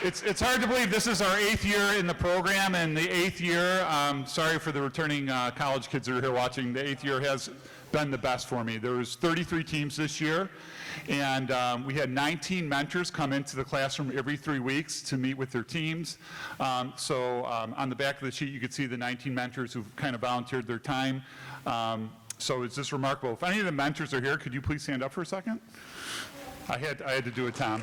It's hard to believe this is our 8th year in the program, and the 8th year, sorry for the returning college kids that are here watching, the 8th year has been the best for me. There was 33 teams this year, and we had 19 mentors come into the classroom every 3 weeks to meet with their teams. So on the back of the sheet, you can see the 19 mentors who've kind of volunteered their time. So it's just remarkable. If any of the mentors are here, could you please stand up for a second? I had to do it, Tom.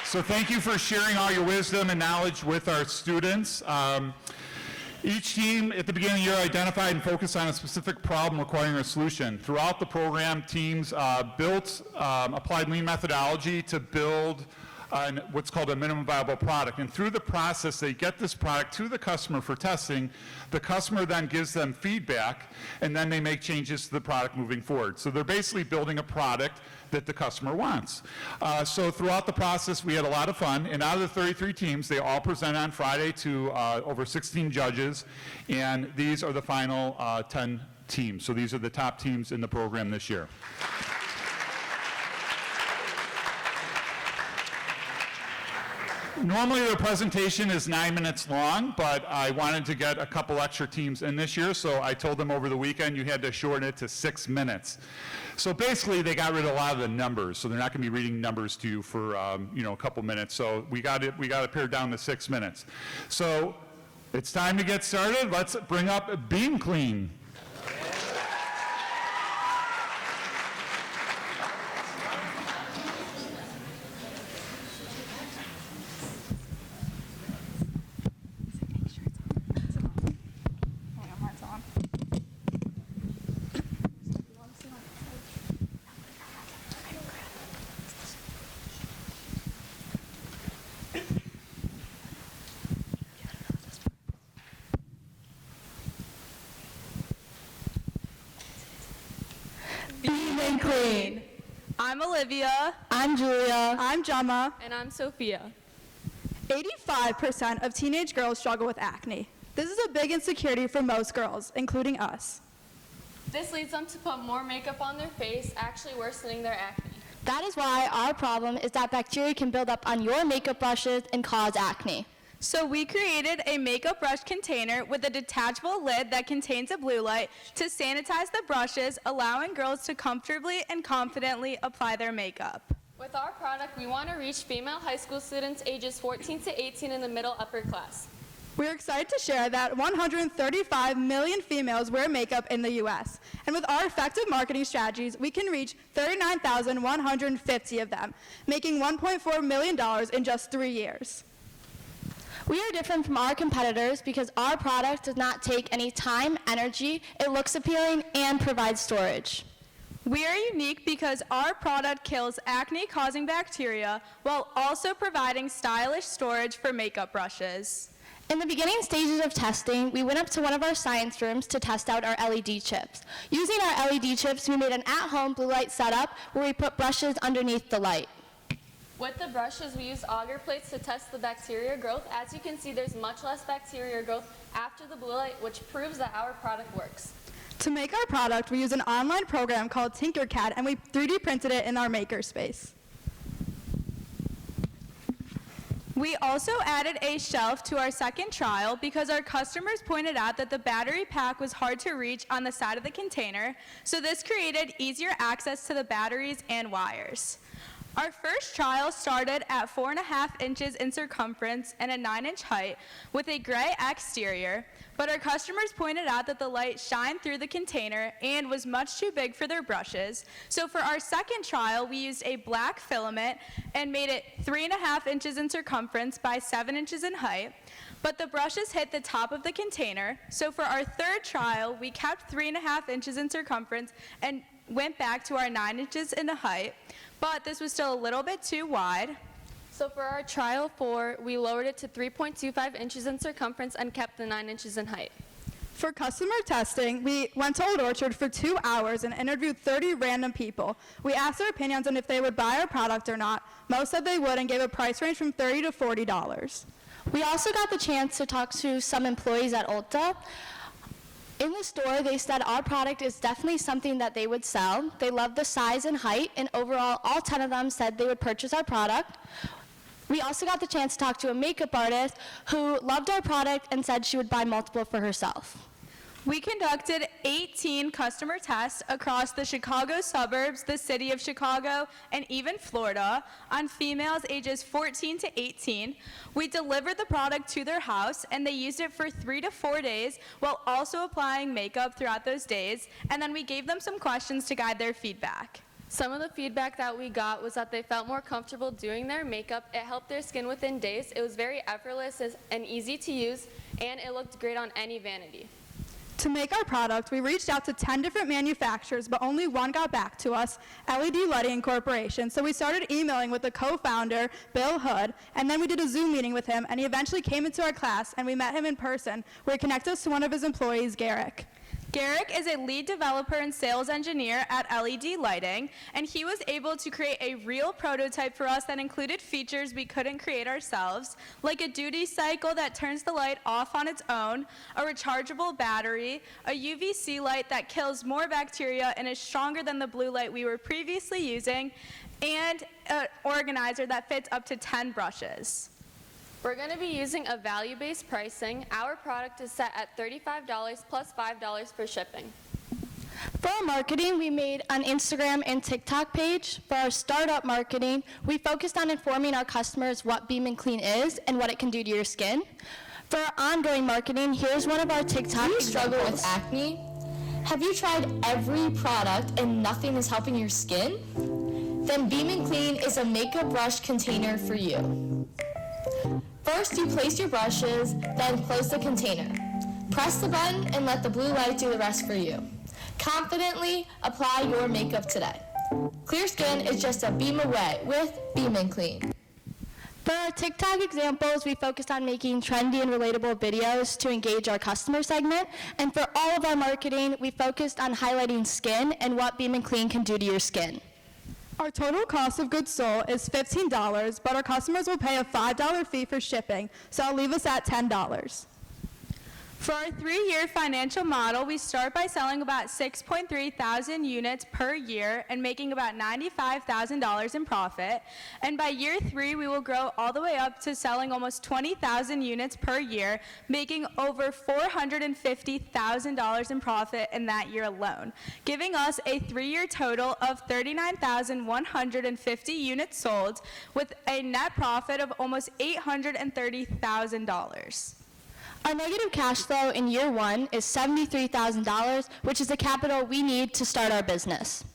So thank you for sharing all your wisdom and knowledge with our students. Each team at the beginning of the year identified and focused on a specific problem requiring a solution. Throughout the program, teams applied lean methodology to build what's called a minimum viable product. And through the process, they get this product to the customer for testing. The customer then gives them feedback, and then they make changes to the product moving forward. So they're basically building a product that the customer wants. So throughout the process, we had a lot of fun. And out of the 33 teams, they all present on Friday to over 16 judges. And these are the final 10 teams. So these are the top teams in the program this year. Normally the presentation is 9 minutes long, but I wanted to get a couple extra teams in this year, so I told them over the weekend you had to shorten it to 6 minutes. So basically they got rid of a lot of the numbers, so they're not going to be reading numbers to you for a couple minutes. So we got it pared down to 6 minutes. So it's time to get started. Let's bring up Beam Clean. Clean. I'm Olivia. I'm Julia. I'm Gemma. And I'm Sophia. 85% of teenage girls struggle with acne. This is a big insecurity for most girls, including us. This leads them to put more makeup on their face, actually worsening their acne. That is why our problem is that bacteria can build up on your makeup brushes and cause acne. So we created a makeup brush container with a detachable lid that contains a blue light to sanitize the brushes, allowing girls to comfortably and confidently apply their makeup. With our product, we want to reach female high school students ages 14 to 18 in the middle upper class. We're excited to share that 135 million females wear makeup in the U.S. And with our effective marketing strategies, we can reach 39,150 of them, making $1.4 million in just 3 years. We are different from our competitors because our product does not take any time, energy, it looks appealing, and provides storage. We are unique because our product kills acne-causing bacteria while also providing stylish storage for makeup brushes. In the beginning stages of testing, we went up to one of our science rooms to test out our LED chips. Using our LED chips, we made an at-home blue light setup where we put brushes underneath the light. With the brushes, we used agar plates to test the bacteria growth. As you can see, there's much less bacteria growth after the blue light, which proves that our product works. To make our product, we use an online program called Tinkercad, and we 3D printed it in our makerspace. We also added a shelf to our second trial because our customers pointed out that the battery pack was hard to reach on the side of the container, so this created easier access to the batteries and wires. Our first trial started at 4.5 inches in circumference and a 9-inch height with a gray exterior, but our customers pointed out that the light shined through the container and was much too big for their brushes. So for our second trial, we used a black filament and made it 3.5 inches in circumference by 7 inches in height, but the brushes hit the top of the container. So for our third trial, we kept 3.5 inches in circumference and went back to our 9 inches in the height, but this was still a little bit too wide. So for our trial 4, we lowered it to 3.25 inches in circumference and kept the 9 inches in height. For customer testing, we went to Old Orchard for 2 hours and interviewed 30 random people. We asked their opinions on if they would buy our product or not. Most said they would and gave a price range from $30 to $40. We also got the chance to talk to some employees at Ulta. In the store, they said our product is definitely something that they would sell. They loved the size and height, and overall, all 10 of them said they would purchase our product. We also got the chance to talk to a makeup artist who loved our product and said she would buy multiple for herself. We conducted 18 customer tests across the Chicago suburbs, the city of Chicago, and even Florida on females ages 14 to 18. We delivered the product to their house, and they used it for 3 to 4 days while also applying makeup throughout those days, and then we gave them some questions to guide their feedback. Some of the feedback that we got was that they felt more comfortable doing their makeup. It helped their skin within days. It was very effortless and easy to use, and it looked great on any vanity. To make our product, we reached out to 10 different manufacturers, but only one got back to us, LED Lighting Corporation. So we started emailing with the co-founder, Bill Hood, and then we did a Zoom meeting with him, and he eventually came into our class, and we met him in person, where he connected us to one of his employees, Garrick. Garrick is a lead developer and sales engineer at LED Lighting, and he was able to create a real prototype for us that included features we couldn't create ourselves, like a duty cycle that turns the light off on its own, a rechargeable battery, a UVC light that kills more bacteria and is stronger than the blue light we were previously using, and an organizer that fits up to 10 brushes. We're going to be using a value-based pricing. Our product is set at $35 plus $5 for shipping. For our marketing, we made an Instagram and TikTok page. For our startup marketing, we focused on informing our customers what Beam and Clean is and what it can do to your skin. For our ongoing marketing, here's one of our TikTok Do you examples. struggle with acne? Have you tried every product and nothing is helping your skin? Then Beam and Clean is a makeup brush container for you. First, you place your brushes, then close the container. Press the button and let the blue light do the rest for you. Confidently apply your makeup today. Clear skin is just a beam away with Beam and Clean. For our TikTok examples, we focused on making trendy and relatable videos to engage our customer segment. And for all of our marketing, we focused on highlighting skin and what Beam and Clean can do to your skin. Our total cost of goods sold is $15, but our customers will pay a $5 fee for shipping, so I'll leave us at $10. For our 3-year financial model, we start by selling about 6.3 thousand units per year and making about $95,000 in profit. And by year 3, we will grow all the way up to selling almost 20,000 units per year, making over $450,000 in profit in that year alone, giving us a 3-year total of 39,150 units sold with a net profit of almost $830,000. Our negative cash flow in year 1 is $73,000, which is the capital we need to start our business.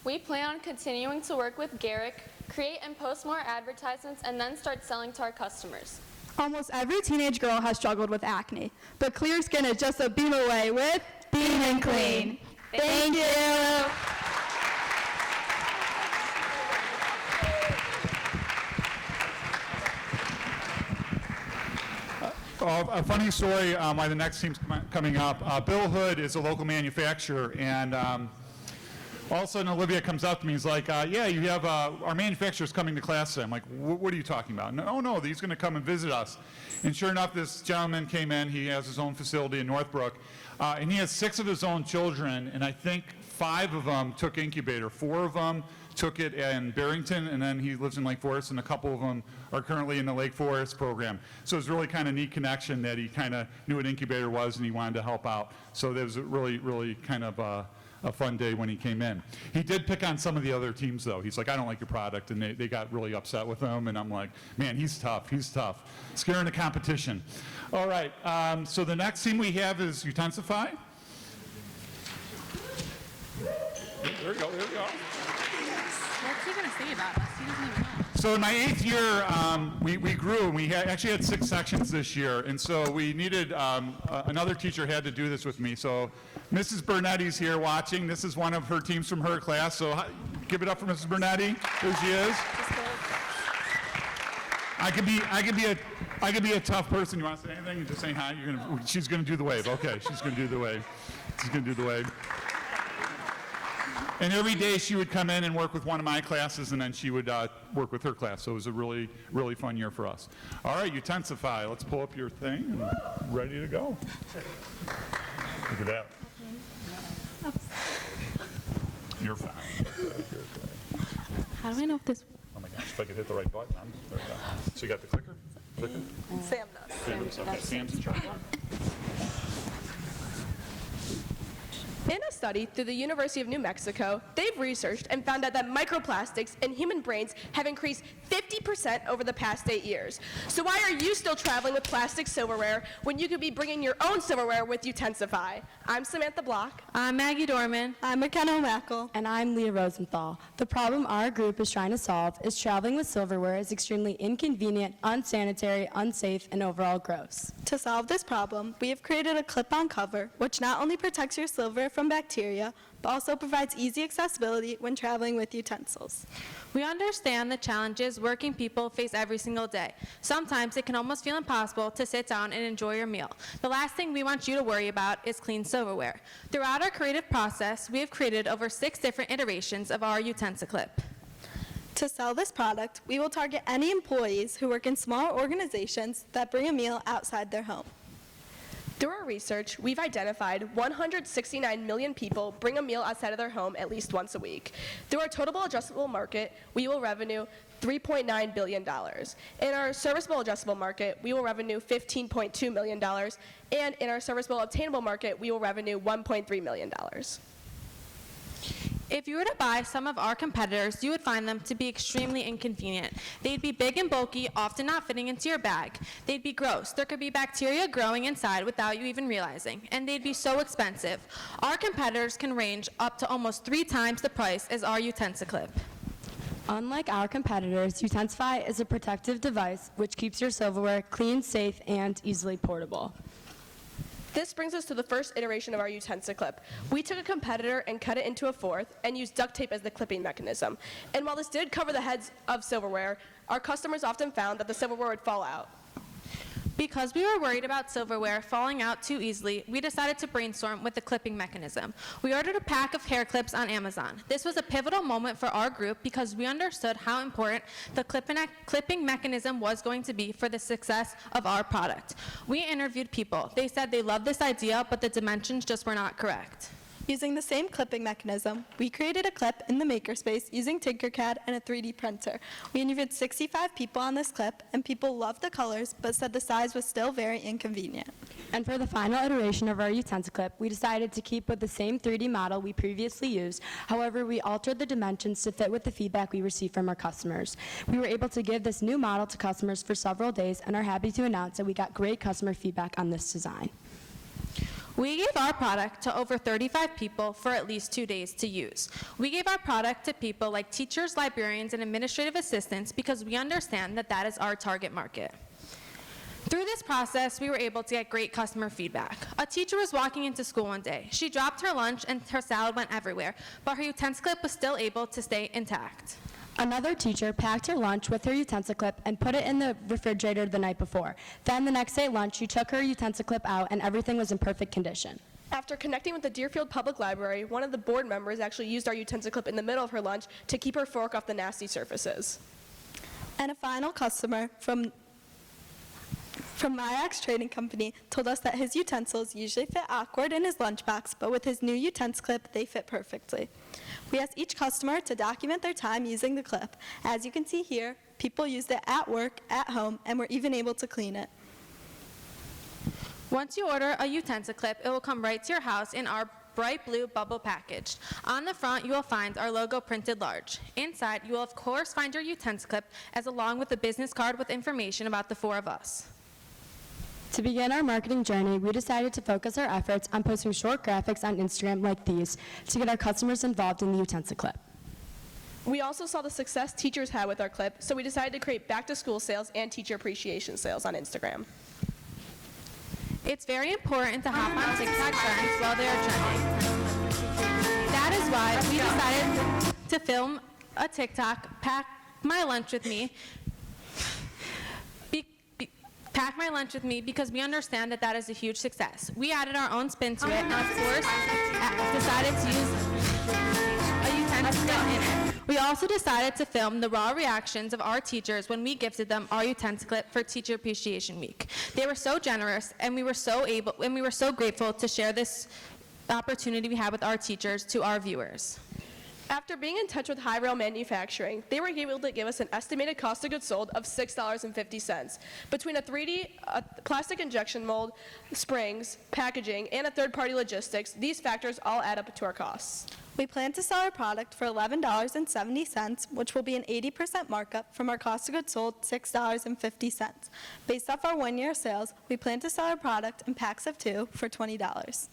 We plan on continuing to work with Garrick, create and post more advertisements, and then start selling to our customers. Almost every teenage girl has struggled with acne, but clear skin is just a beam away with Beam and Clean. Thank you. A funny story why the next team's coming up. Bill Hood is a local manufacturer, and all of a sudden Olivia comes up to me. He's like, yeah, you have our manufacturer's coming to class today. I'm like, what are you talking about? No, he's going to come and visit us. And sure enough, this gentleman came in. He has his own facility in Northbrook, and he has 6 of his own children, and I think 5 of them took incubator. 4 of them took it in Barrington, and then he lives in Lake Forest, and a couple of them are currently in the Lake Forest program. So it's really kind of neat connection that he kind of knew what incubator was and he wanted to help out. So that was a really kind of a fun day when he came in. He did pick on some of the other teams, though. He's like, I don't like your product, and they got really upset with him, and I'm like, man, he's tough. Scaring the competition. All right, so the next team we have is Utensify. There we go. What's he going to say about us? He doesn't even know. So in my 8th year, we grew, and we actually had 6 sections this year, and so we needed, another teacher had to do this with me. So Mrs. Burnetti's here watching. This is one of her teams from her class, so give it up for Mrs. Burnetti. There she is. I could be a tough person. You want to say anything? You just say hi. She's going to do the wave. Okay, she's going to do the wave. And every day she would come in and work with one of my classes, and then she would work with her class. So it was a really fun year for us. All right, Utensify, let's pull up your thing and ready to go. Look at that. You're fine. How do I know if this? Oh my gosh, if I could hit the right button. There we go. So you got the clicker? Clicker? Sam does. Okay, Sam's in charge. In a study through the University of New Mexico, they've researched and found out that microplastics in human brains have increased 50% over the past 8 years. So why are you still traveling with plastic silverware when you could be bringing your own silverware with Utensify? I'm Samantha Block. I'm Maggie Dorman. I'm McKenna Mackel. And I'm Leah Rosenthal. The problem our group is trying to solve is traveling with silverware is extremely inconvenient, unsanitary, unsafe, and overall gross. To solve this problem, we have created a clip-on cover, which not only protects your silverware from bacteria, but also provides easy accessibility when traveling with utensils. We understand the challenges working people face every single day. Sometimes it can almost feel impossible to sit down and enjoy your meal. The last thing we want you to worry about is clean silverware. Throughout our creative process, we have created over 6 different iterations of our Utensify clip. To sell this product, we will target any employees who work in small organizations that bring a meal outside their home. Through our research, we've identified 169 million people bring a meal outside of their home at least once a week. Through our total addressable market, we will revenue $3.9 billion. In our serviceable addressable market, we will revenue $15.2 million. And in our serviceable obtainable market, we will revenue $1.3 million. If you were to buy some of our competitors, you would find them to be extremely inconvenient. They'd be big and bulky, often not fitting into your bag. They'd be gross. There could be bacteria growing inside without you even realizing. And they'd be so expensive. Our competitors can range up to almost 3 times the price as our Utensify clip. Unlike our competitors, Utensify is a protective device which keeps your silverware clean, safe, and easily portable. This brings us to the first iteration of our Utensify clip. We took a competitor and cut it into a fourth and used duct tape as the clipping mechanism. And while this did cover the heads of silverware, our customers often found that the silverware would fall out. Because we were worried about silverware falling out too easily, we decided to brainstorm with the clipping mechanism. We ordered a pack of hair clips on Amazon. This was a pivotal moment for our group because we understood how important the clipping mechanism was going to be for the success of our product. We interviewed people. They said they loved this idea, but the dimensions just were not correct. Using the same clipping mechanism, we created a clip in the makerspace using Tinkercad and a 3D printer. We interviewed 65 people on this clip, and people loved the colors, but said the size was still very inconvenient. And for the final iteration of our Utensify clip, we decided to keep with the same 3D model we previously used. However, we altered the dimensions to fit with the feedback we received from our customers. We were able to give this new model to customers for several days and are happy to announce that we got great customer feedback on this design. We gave our product to over 35 people for at least 2 days to use. We gave our product to people like teachers, librarians, and administrative assistants because we understand that that is our target market. Through this process, we were able to get great customer feedback. A teacher was walking into school one day. She dropped her lunch and her salad went everywhere, but her Utensify clip was still able to stay intact. Another teacher packed her lunch with her Utensify clip and put it in the refrigerator the night before. Then the next day at lunch, she took her Utensify clip out and everything was in perfect condition. After connecting with the Deerfield Public Library, one of the board members actually used our Utensify clip in the middle of her lunch to keep her fork off the nasty surfaces. And a final customer from Myax Trading Company told us that his utensils usually fit awkward in his lunchbox, but with his new Utensify clip, they fit perfectly. We asked each customer to document their time using the clip. As you can see here, people used it at work, at home, and were even able to clean it. Once you order a Utensify clip, it will come right to your house in our bright blue bubble package. On the front, you will find our logo printed large. Inside, you will of course find your Utensify clip, as along with a business card with information about the 4 of us. To begin our marketing journey, we decided to focus our efforts on posting short graphics on Instagram like these to get our customers involved in the Utensify clip. We also saw the success teachers had with our clip, so we decided to create back-to-school sales and teacher appreciation sales on Instagram. It's very important to hop on TikTok trends while they are trending. That is why we decided to film a TikTok, pack my lunch with me, because we understand that that is a huge success. We added our own spin to it and of course decided to use a Utensify in it. We also decided to film the raw reactions of our teachers when we gifted them our Utensiclip for Teacher Appreciation Week. They were so generous, and we were so grateful to share this opportunity we had with our teachers to our viewers. After being in touch with High Rail Manufacturing, they were able to give us an estimated cost of goods sold of $6.50. Between a 3D plastic injection mold, springs, packaging, and a third-party logistics, these factors all add up to our costs. We plan to sell our product for $11.70, which will be an 80% markup from our cost of goods sold $6.50. Based off our one-year sales, we plan to sell our product in packs of 2 for $20.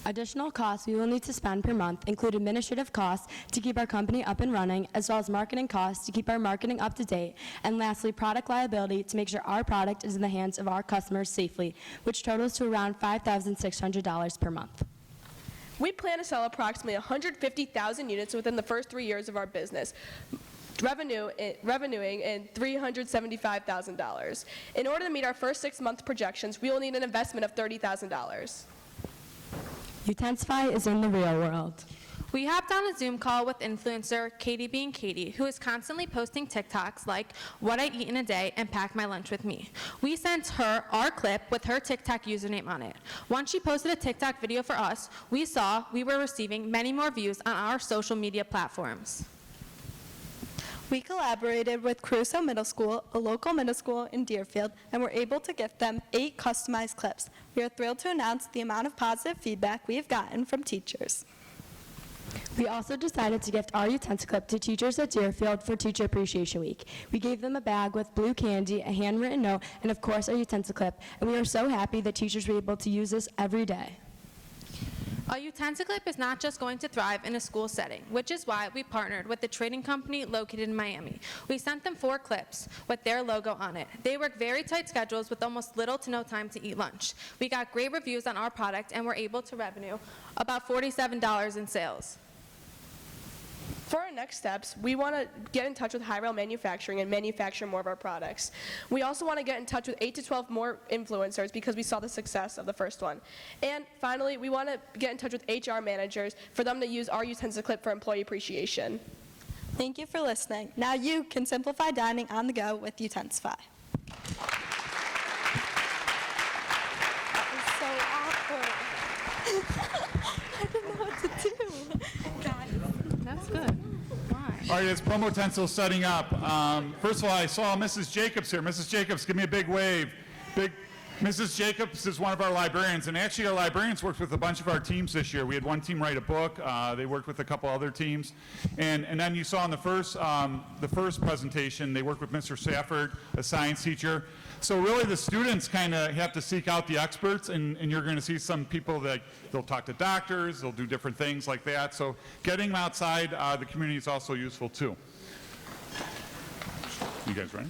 Additional costs we will need to spend per month include administrative costs to keep our company up and running, as well as marketing costs to keep our marketing up to date, and lastly, product liability to make sure our product is in the hands of our customers safely, which totals to around $5,600 per month. We plan to sell approximately 150,000 units within the first 3 years of our business, revenuing in $375,000. In order to meet our first 6-month projections, we will need an investment of $30,000. Utensify is in the real world. We hopped on a Zoom call with influencer Katie Being Katie, who is constantly posting TikToks like what I eat in a day and pack my lunch with me. We sent her our clip with her TikTok username on it. Once she posted a TikTok video for us, we saw we were receiving many more views on our social media platforms. We collaborated with Crusoe Middle School, a local middle school in Deerfield, and were able to gift them 8 customized clips. We are thrilled to announce the amount of positive feedback we have gotten from teachers. We also decided to gift our Utensiclip to teachers at Deerfield for Teacher Appreciation Week. We gave them a bag with blue candy, a handwritten note, and of course our Utensiclip, and we are so happy that teachers were able to use this every day. A Utensiclip is not just going to thrive in a school setting, which is why we partnered with a trading company located in Miami. We sent them 4 clips with their logo on it. They work very tight schedules with almost little to no time to eat lunch. We got great reviews on our product and were able to revenue about $47 in sales. For our next steps, we want to get in touch with High Rail Manufacturing and manufacture more of our products. We also want to get in touch with 8 to 12 more influencers because we saw the success of the first one. And finally, we want to get in touch with HR managers for them to use our Utensiclip for employee appreciation. Thank you for listening. Now you can simplify dining on the go with Utensify. That was so awkward. I didn't know what to do. That's good. Why? All right, it's Promotensil setting up. First of all, I saw Mrs. Jacobs here. Mrs. Jacobs, give me a big wave. Mrs. Jacobs is one of our librarians, and actually our librarians worked with a bunch of our teams this year. We had one team write a book. They worked with a couple other teams. And then you saw in the first presentation, they worked with Mr. Safford, a science teacher. So really the students kind of have to seek out the experts, and you're going to see some people that they'll talk to doctors, they'll do different things like that. So getting them outside the community is also useful too. You guys ready?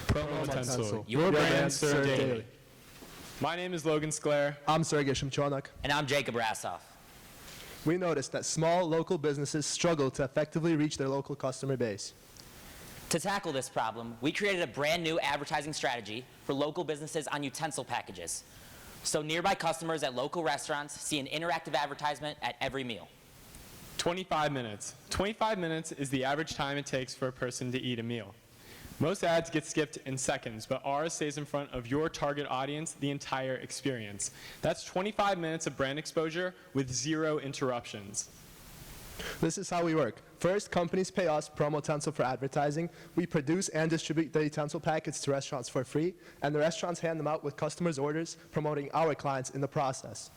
Promotensil, your brand served daily. My name is Logan Sclair. I'm Sergey Shimchonak. And I'm Jacob Rassoff. We noticed that small local businesses struggle to effectively reach their local customer base. To tackle this problem, we created a brand new advertising strategy for local businesses on utensil packages. So nearby customers at local restaurants see an interactive advertisement at every meal. 25 minutes. 25 minutes is the average time it takes for a person to eat a meal. Most ads get skipped in seconds, but ours stays in front of your target audience the entire experience. That's 25 minutes of brand exposure with 0 interruptions. This is how we work. First, companies pay us, Promotensil, for advertising. We produce and distribute the utensil packets to restaurants for free, and the restaurants hand them out with customers' orders, promoting our clients in the process.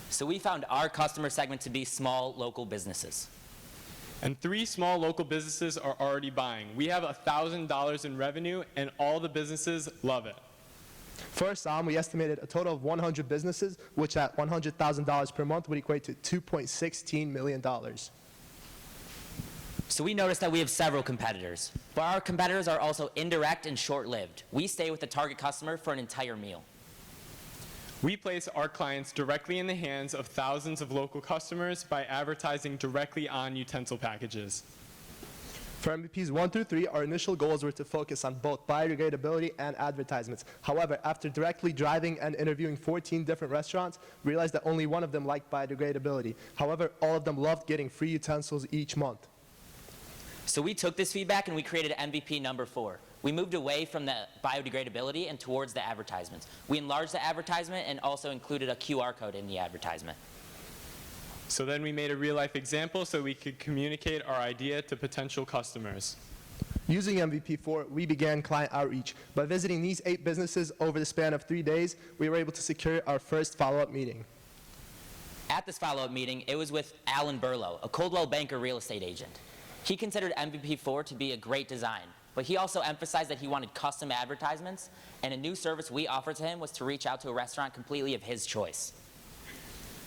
So we found our customer segment to be small local businesses. And 3 small local businesses are already buying. We have $1,000 in revenue, and all the businesses love it. For Assam, we estimated a total of 100 businesses, which at $100,000 per month would equate to $2.16 million. So we noticed that we have several competitors, but our competitors are also indirect and short-lived. We stay with the target customer for an entire meal. We place our clients directly in the hands of thousands of local customers by advertising directly on utensil packages. For MVPs 1 through 3, our initial goals were to focus on both biodegradability and advertisements. However, after directly driving and interviewing 14 different restaurants, we realized that only one of them liked biodegradability. However, all of them loved getting free utensils each month. So we took this feedback and we created MVP number 4. We moved away from the biodegradability and towards the advertisements. We enlarged the advertisement and also included a QR code in the advertisement. So then we made a real-life example so we could communicate our idea to potential customers. Using MVP4, we began client outreach. By visiting these 8 businesses over the span of 3 days, we were able to secure our first follow-up meeting. At this follow-up meeting, it was with Alan Burlow, a Coldwell Banker real estate agent. He considered MVP4 to be a great design, but he also emphasized that he wanted custom advertisements, and a new service we offered to him was to reach out to a restaurant completely of his choice.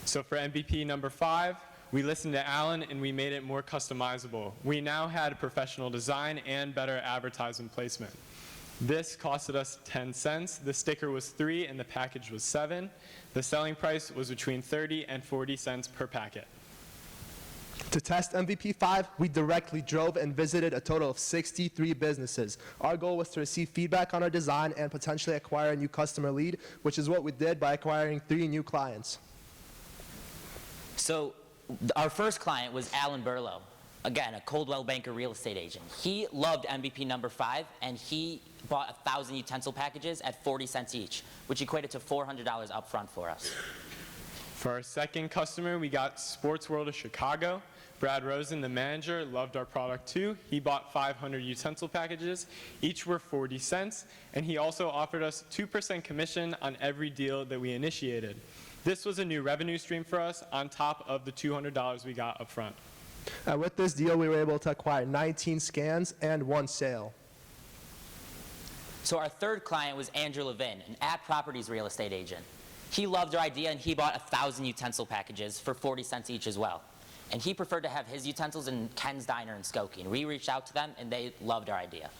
So for MVP number 5, we listened to Alan and we made it more customizable. We now had professional design and better advertisement placement. This costed us 10 cents. The sticker was 3 and the package was 7. The selling price was between 30 and 40 cents per packet. To test MVP5, we directly drove and visited a total of 63 businesses. Our goal was to receive feedback on our design and potentially acquire a new customer lead, which is what we did by acquiring 3 new clients. So our first client was Alan Burlow, again, a Coldwell Banker real estate agent. He loved MVP number 5, and he bought 1,000 utensil packages at 40 cents each, which equated to $400 upfront for us. For our second customer, we got Sports World of Chicago. Brad Rosen, the manager, loved our product too. He bought 500 utensil packages. Each were 40 cents, and he also offered us 2% commission on every deal that we initiated. This was a new revenue stream for us on top of the $200 we got up front. With this deal, we were able to acquire 19 scans and 1 sale. So our third client was Andrew Levin, an at-properties real estate agent. He loved our idea, and he bought 1,000 utensil packages for 40 cents each as well. And he preferred to have his utensils in Ken's Diner in Skokie. And we reached out to them, and they loved our idea.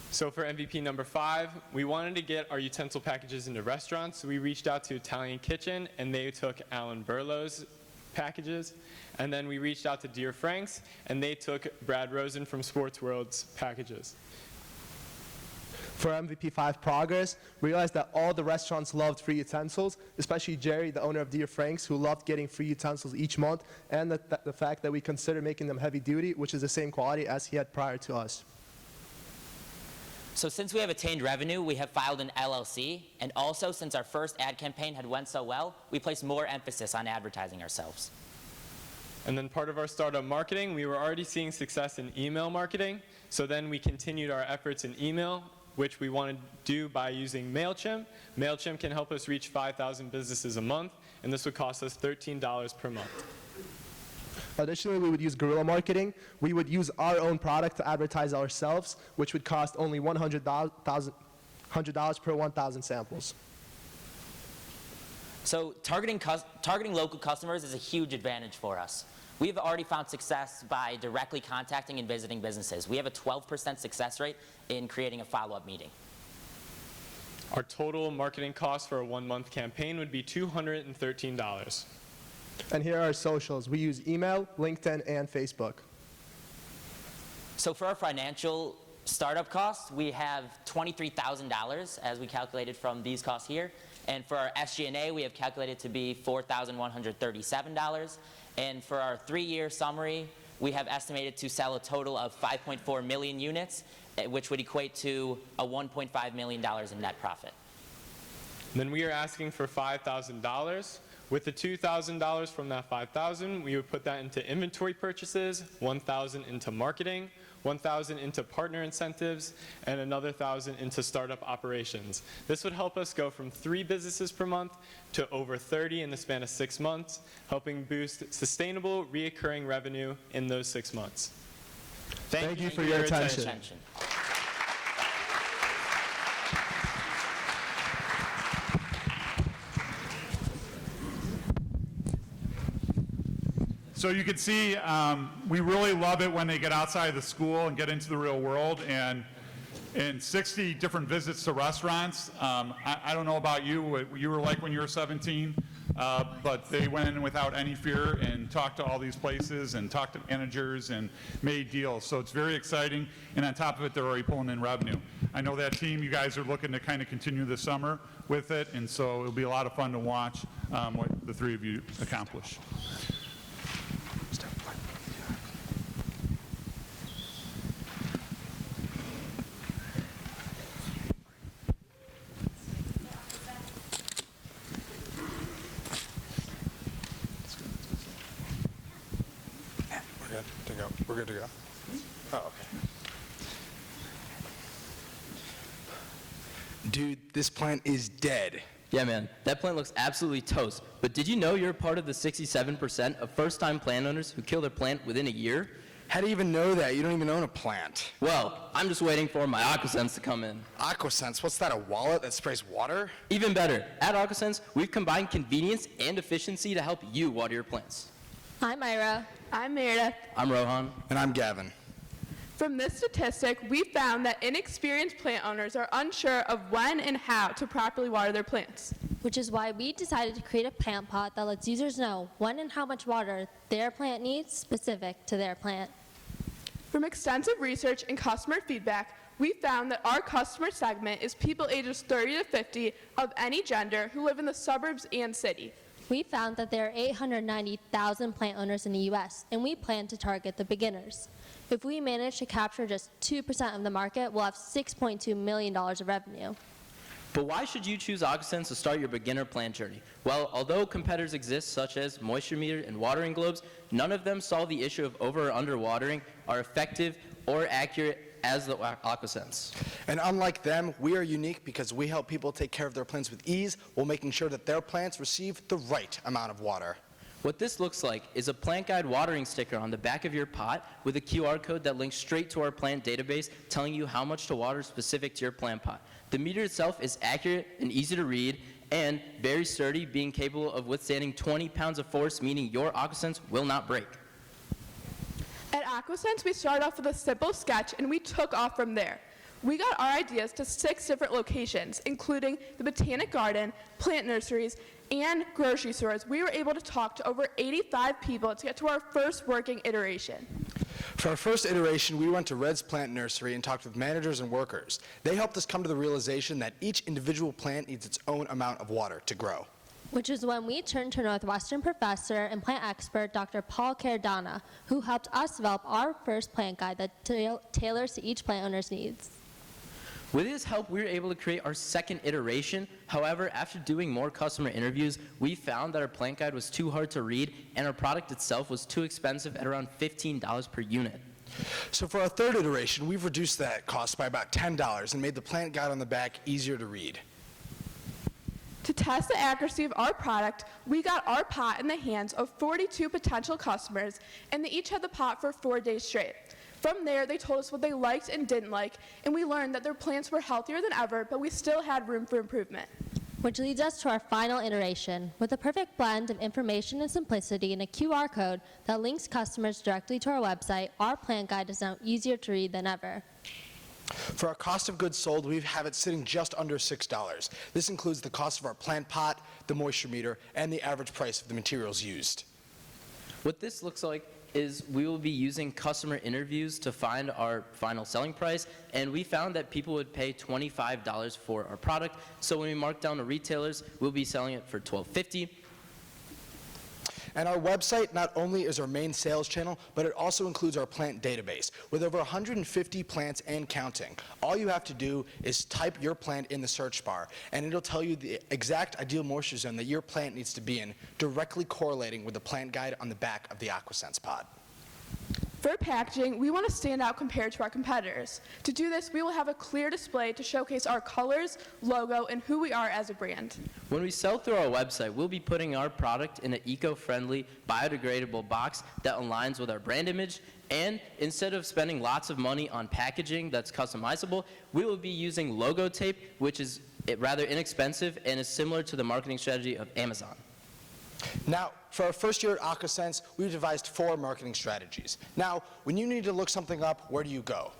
So for MVP number 5, we wanted to get our utensil packages into restaurants, so we reached out to Italian Kitchen, and they took Alan Burlow's packages. And then we reached out to Dear Frank's, and they took Brad Rosen from Sports World's packages. For MVP5 progress, we realized that all the restaurants loved free utensils, especially Jerry, the owner of Dear Frank's, who loved getting free utensils each month, and the fact that we considered making them heavy duty, which is the same quality as he had prior to us. So since we have attained revenue, we have filed an LLC, and also since our first ad campaign had went so well, we placed more emphasis on advertising ourselves. And then part of our startup marketing, we were already seeing success in email marketing, so then we continued our efforts in email, which we want to do by using MailChimp. MailChimp can help us reach 5,000 businesses a month, and this would cost us $13 per month. Additionally, we would use guerrilla marketing. We would use our own product to advertise ourselves, which would cost only $100 per 1,000 samples. So targeting local customers is a huge advantage for us. We've already found success by directly contacting and visiting businesses. We have a 12% success rate in creating a follow-up meeting. Our total marketing cost for a 1-month campaign would be $213. And here are our socials. We use email, LinkedIn, and Facebook. So for our financial startup costs, we have $23,000 as we calculated from these costs here. And for our SG&A, we have calculated to be $4,137. And for our 3-year summary, we have estimated to sell a total of 5.4 million units, which would equate to a $1.5 million in net profit. Then we are asking for $5,000. With the $2,000 from that $5,000, we would put that into inventory purchases, $1,000 into marketing, $1,000 into partner incentives, and another $1,000 into startup operations. This would help us go from 3 businesses per month to over 30 in the span of 6 months, helping boost sustainable, reoccurring revenue in those 6 months. Thank you for your attention. So you can see we really love it when they get outside of the school and get into the real world. And in 60 different visits to restaurants, I don't know about you, what you were like when you were 17, but they went in without any fear and talked to all these places and talked to managers and made deals. So it's very exciting. And on top of it, they're already pulling in revenue. I know that team, you guys are looking to kind of continue this summer with it. And so it'll be a lot of fun to watch what the three of you accomplish. We're good to go. Oh, okay. Dude, this plant is dead. Yeah, man, that plant looks absolutely toast. But did you know you're part of the 67% of first-time plant owners who kill their plant within a year? How do you even know that? You don't even own a plant. Well, I'm just waiting for my Aquaense to come in. Aquaense? What's that, a wallet that sprays water? Even better, at Aquaense, we've combined convenience and efficiency to help you water your plants. I'm Ira. I'm Meredith. I'm Rohan. And I'm Gavin. From this statistic, we found that inexperienced plant owners are unsure of when and how to properly water their plants. Which is why we decided to create a plant pot that lets users know when and how much water their plant needs specific to their plant. From extensive research and customer feedback, we found that our customer segment is people ages 30 to 50 of any gender who live in the suburbs and city. We found that there are 890,000 plant owners in the U.S., and we plan to target the beginners. If we manage to capture just 2% of the market, we'll have $6.2 million of revenue. But why should you choose Aquaense to start your beginner plant journey? Well, although competitors exist such as moisture meter and watering globes, none of them solve the issue of over or under watering, are effective or accurate as the Aquaense. And unlike them, we are unique because we help people take care of their plants with ease while making sure that their plants receive the right amount of water. What this looks like is a plant guide watering sticker on the back of your pot with a QR code that links straight to our plant database telling you how much to water specific to your plant pot. The meter itself is accurate and easy to read and very sturdy, being capable of withstanding 20 pounds of force, meaning your Aquaense will not break. At Aquaense, we started off with a simple sketch and we took off from there. We got our ideas to 6 different locations, including the Botanic Garden, plant nurseries, and grocery stores. We were able to talk to over 85 people to get to our first working iteration. For our first iteration, we went to Red's Plant Nursery and talked with managers and workers. They helped us come to the realization that each individual plant needs its own amount of water to grow. Which is when we turned to Northwestern professor and plant expert Dr. Paul Cardana, who helped us develop our first plant guide that tailors to each plant owner's needs. With his help, we were able to create our second iteration. However, after doing more customer interviews, we found that our plant guide was too hard to read and our product itself was too expensive at around $15 per unit. So for our third iteration, we've reduced that cost by about $10 and made the plant guide on the back easier to read. To test the accuracy of our product, we got our pot in the hands of 42 potential customers, and they each had the pot for 4 days straight. From there, they told us what they liked and didn't like, and we learned that their plants were healthier than ever, but we still had room for improvement. Which leads us to our final iteration, with a perfect blend of information and simplicity and a QR code that links customers directly to our website. Our plant guide is now easier to read than ever. For our cost of goods sold, we have it sitting just under $6. This includes the cost of our plant pot, the moisture meter, and the average price of the materials used. What this looks like is we will be using customer interviews to find our final selling price, and we found that people would pay $25 for our product. So when we mark down to retailers, we'll be selling it for $12.50. And our website not only is our main sales channel, but it also includes our plant database with over 150 plants and counting. All you have to do is type your plant in the search bar, and it'll tell you the exact ideal moisture zone that your plant needs to be in, directly correlating with the plant guide on the back of the Aquaense pod. For packaging, we want to stand out compared to our competitors. To do this, we will have a clear display to showcase our colors, logo, and who we are as a brand. When we sell through our website, we'll be putting our product in an eco-friendly, biodegradable box that aligns with our brand image, and instead of spending lots of money on packaging that's customizable, we will be using logo tape, which is rather inexpensive and is similar to the marketing strategy of Amazon. Now, for our first year at Aquaense, we've devised 4 marketing strategies. Now, when you need to look something up, where do you go?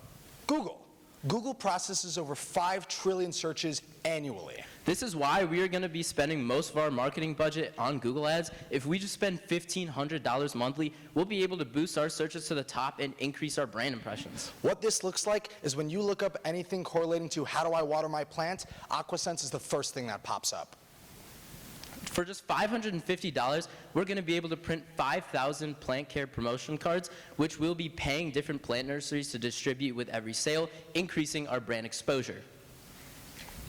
Google. Google processes over 5 trillion searches annually. This is why we are going to be spending most of our marketing budget on Google Ads. If we just spend $1,500 monthly, we'll be able to boost our searches to the top and increase our brand impressions. What this looks like is when you look up anything correlating to how do I water my plant, Aquaense is the first thing that pops up. For just $550, we're going to be able to print 5,000 plant care promotion cards, which we'll be paying different plant nurseries to distribute with every sale, increasing our brand exposure.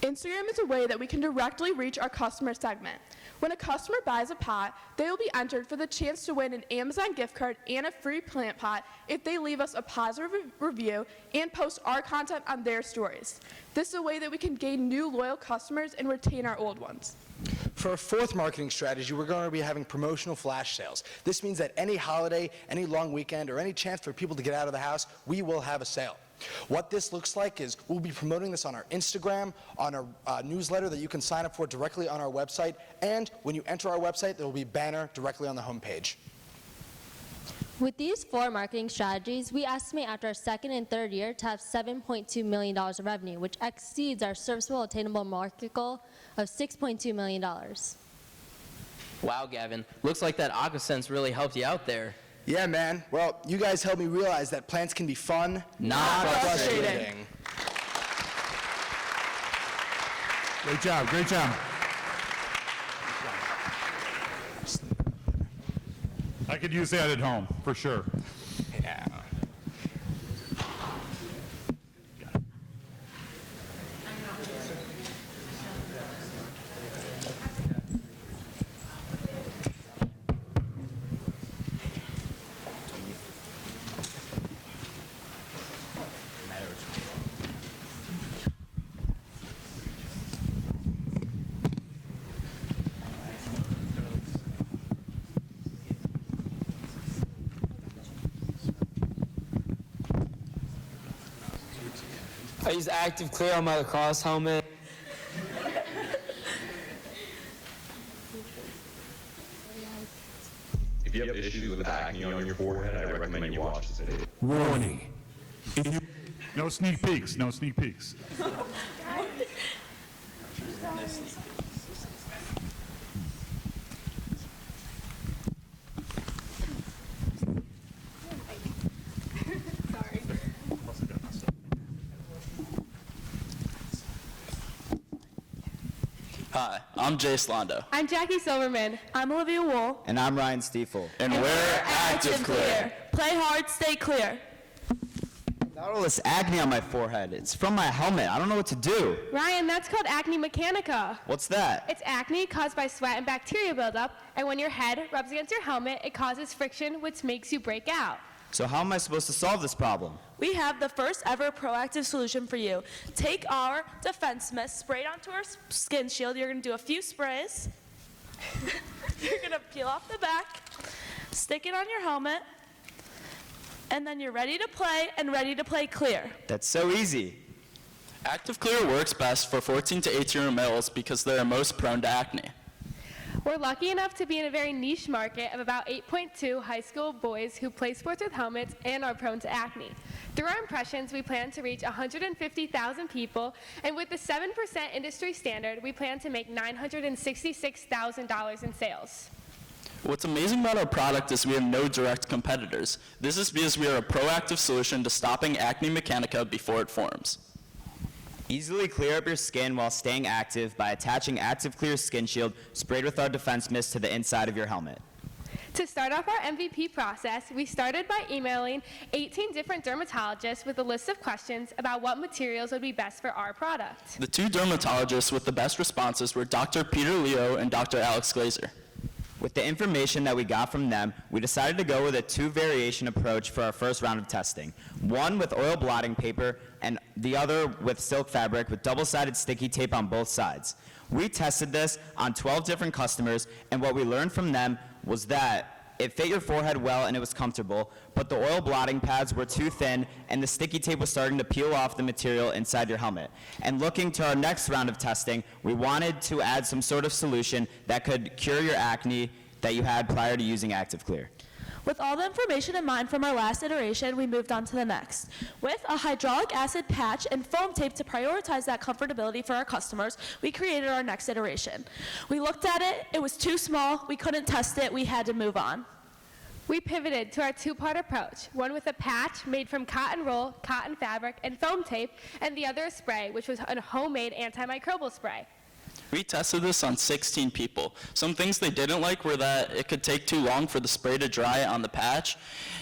Instagram is a way that we can directly reach our customer segment. When a customer buys a pot, they will be entered for the chance to win an Amazon gift card and a free plant pot if they leave us a positive review and post our content on their stories. This is a way that we can gain new loyal customers and retain our old ones. For our 4th marketing strategy, we're going to be having promotional flash sales. This means that any holiday, any long weekend, or any chance for people to get out of the house, we will have a sale. What this looks like is we'll be promoting this on our Instagram, on our newsletter that you can sign up for directly on our website, and when you enter our website, there will be a banner directly on the homepage. With these 4 marketing strategies, we estimate after our 2nd and 3rd year to have $7.2 million of revenue, which exceeds our serviceable attainable market goal of $6.2 million. Wow, Gavin. Looks like that Aquaense really helped you out there. Yeah, man. Well, you guys helped me realize that plants can be fun, not frustrating. Great job, great job. I could use that at home, for sure. Yeah. I use Active Clear on my lacrosse helmet. If you have issues with acne on your forehead, I recommend you watch this video. Warning. No sneak peeks, no sneak peeks. Hi, I'm Jay Slondo. I'm Jackie Silverman. I'm Olivia Wool. And I'm Ryan Stiefel. And we're Active Clear. Play hard, stay clear. Not all this acne on my forehead. It's from my helmet. I don't know what to do. Ryan, that's called acne mechanica. What's that? It's acne caused by sweat and bacteria buildup, and when your head rubs against your helmet, it causes friction, which makes you break out. So how am I supposed to solve this problem? We have the first ever proactive solution for you. Take our defense mist, spray it onto our skin shield. You're gonna do a few sprays. You're gonna peel off the back, stick it on your helmet, and then you're ready to play and ready to play clear. That's so easy. Active Clear works best for 14 to 18-year-old males because they are most prone to acne. We're lucky enough to be in a very niche market of about 8.2 high school boys who play sports with helmets and are prone to acne. Through our impressions, we plan to reach 150,000 people, and with the 7% industry standard, we plan to make $966,000 in sales. What's amazing about our product is we have no direct competitors. This is because we are a proactive solution to stopping acne mechanica before it forms. Easily clear up your skin while staying active by attaching Active Clear Skin Shield sprayed with our defense mist to the inside of your helmet. To start off our MVP process, we started by emailing 18 different dermatologists with a list of questions about what materials would be best for our product. The 2 dermatologists with the best responses were Dr. Peter Leo and Dr. Alex Glazer. With the information that we got from them, we decided to go with a 2-variation approach for our first round of testing. One with oil blotting paper and the other with silk fabric with double-sided sticky tape on both sides. We tested this on 12 different customers, and what we learned from them was that it fit your forehead well and it was comfortable, but the oil blotting pads were too thin and the sticky tape was starting to peel off the material inside your helmet. And looking to our next round of testing, we wanted to add some sort of solution that could cure your acne that you had prior to using Active Clear. With all the information in mind from our last iteration, we moved on to the next. With a hydraulic acid patch and foam tape to prioritize that comfortability for our customers, we created our next iteration. We looked at it, it was too small, we couldn't test it, we had to move on. We pivoted to our two-part approach, one with a patch made from cotton roll, cotton fabric, and foam tape, and the other a spray, which was a homemade antimicrobial spray. We tested this on 16 people. Some things they didn't like were that it could take too long for the spray to dry on the patch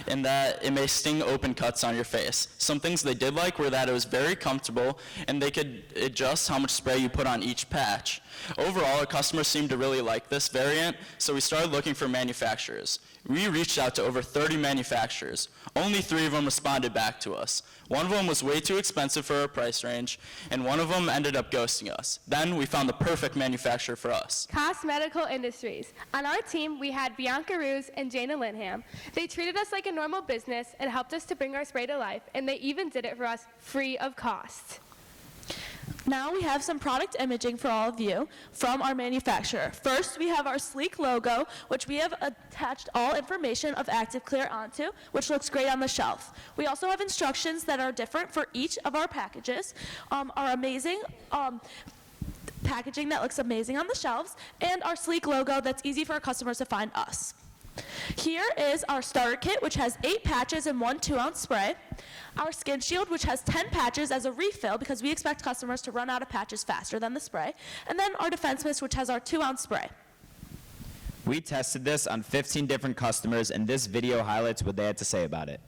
and that it may sting open cuts on your face. Some things they did like were that it was very comfortable and they could adjust how much spray you put on each patch. Overall, our customers seemed to really like this variant, so we started looking for manufacturers. We reached out to over 30 manufacturers. Only 3 of them responded back to us. One of them was way too expensive for our price range, and one of them ended up ghosting us. Then we found the perfect manufacturer for us. Cosmetical Industries. On our team, we had Bianca Ruse and Jana Linham. They treated us like a normal business and helped us to bring our spray to life, and they even did it for us free of cost. Now we have some product imaging for all of you from our manufacturer. First, we have our sleek logo, which we have attached all information of Active Clear onto, which looks great on the shelf. We also have instructions that are different for each of our packages, our amazing packaging that looks amazing on the shelves, and our sleek logo that's easy for our customers to find us. Here is our starter kit, which has 8 patches and 1 2-ounce spray. Our skin shield, which has 10 patches as a refill because we expect customers to run out of patches faster than the spray. And then our defense mist, which has our 2-ounce spray. We tested this on 15 different customers, and this video highlights what they had to say about it.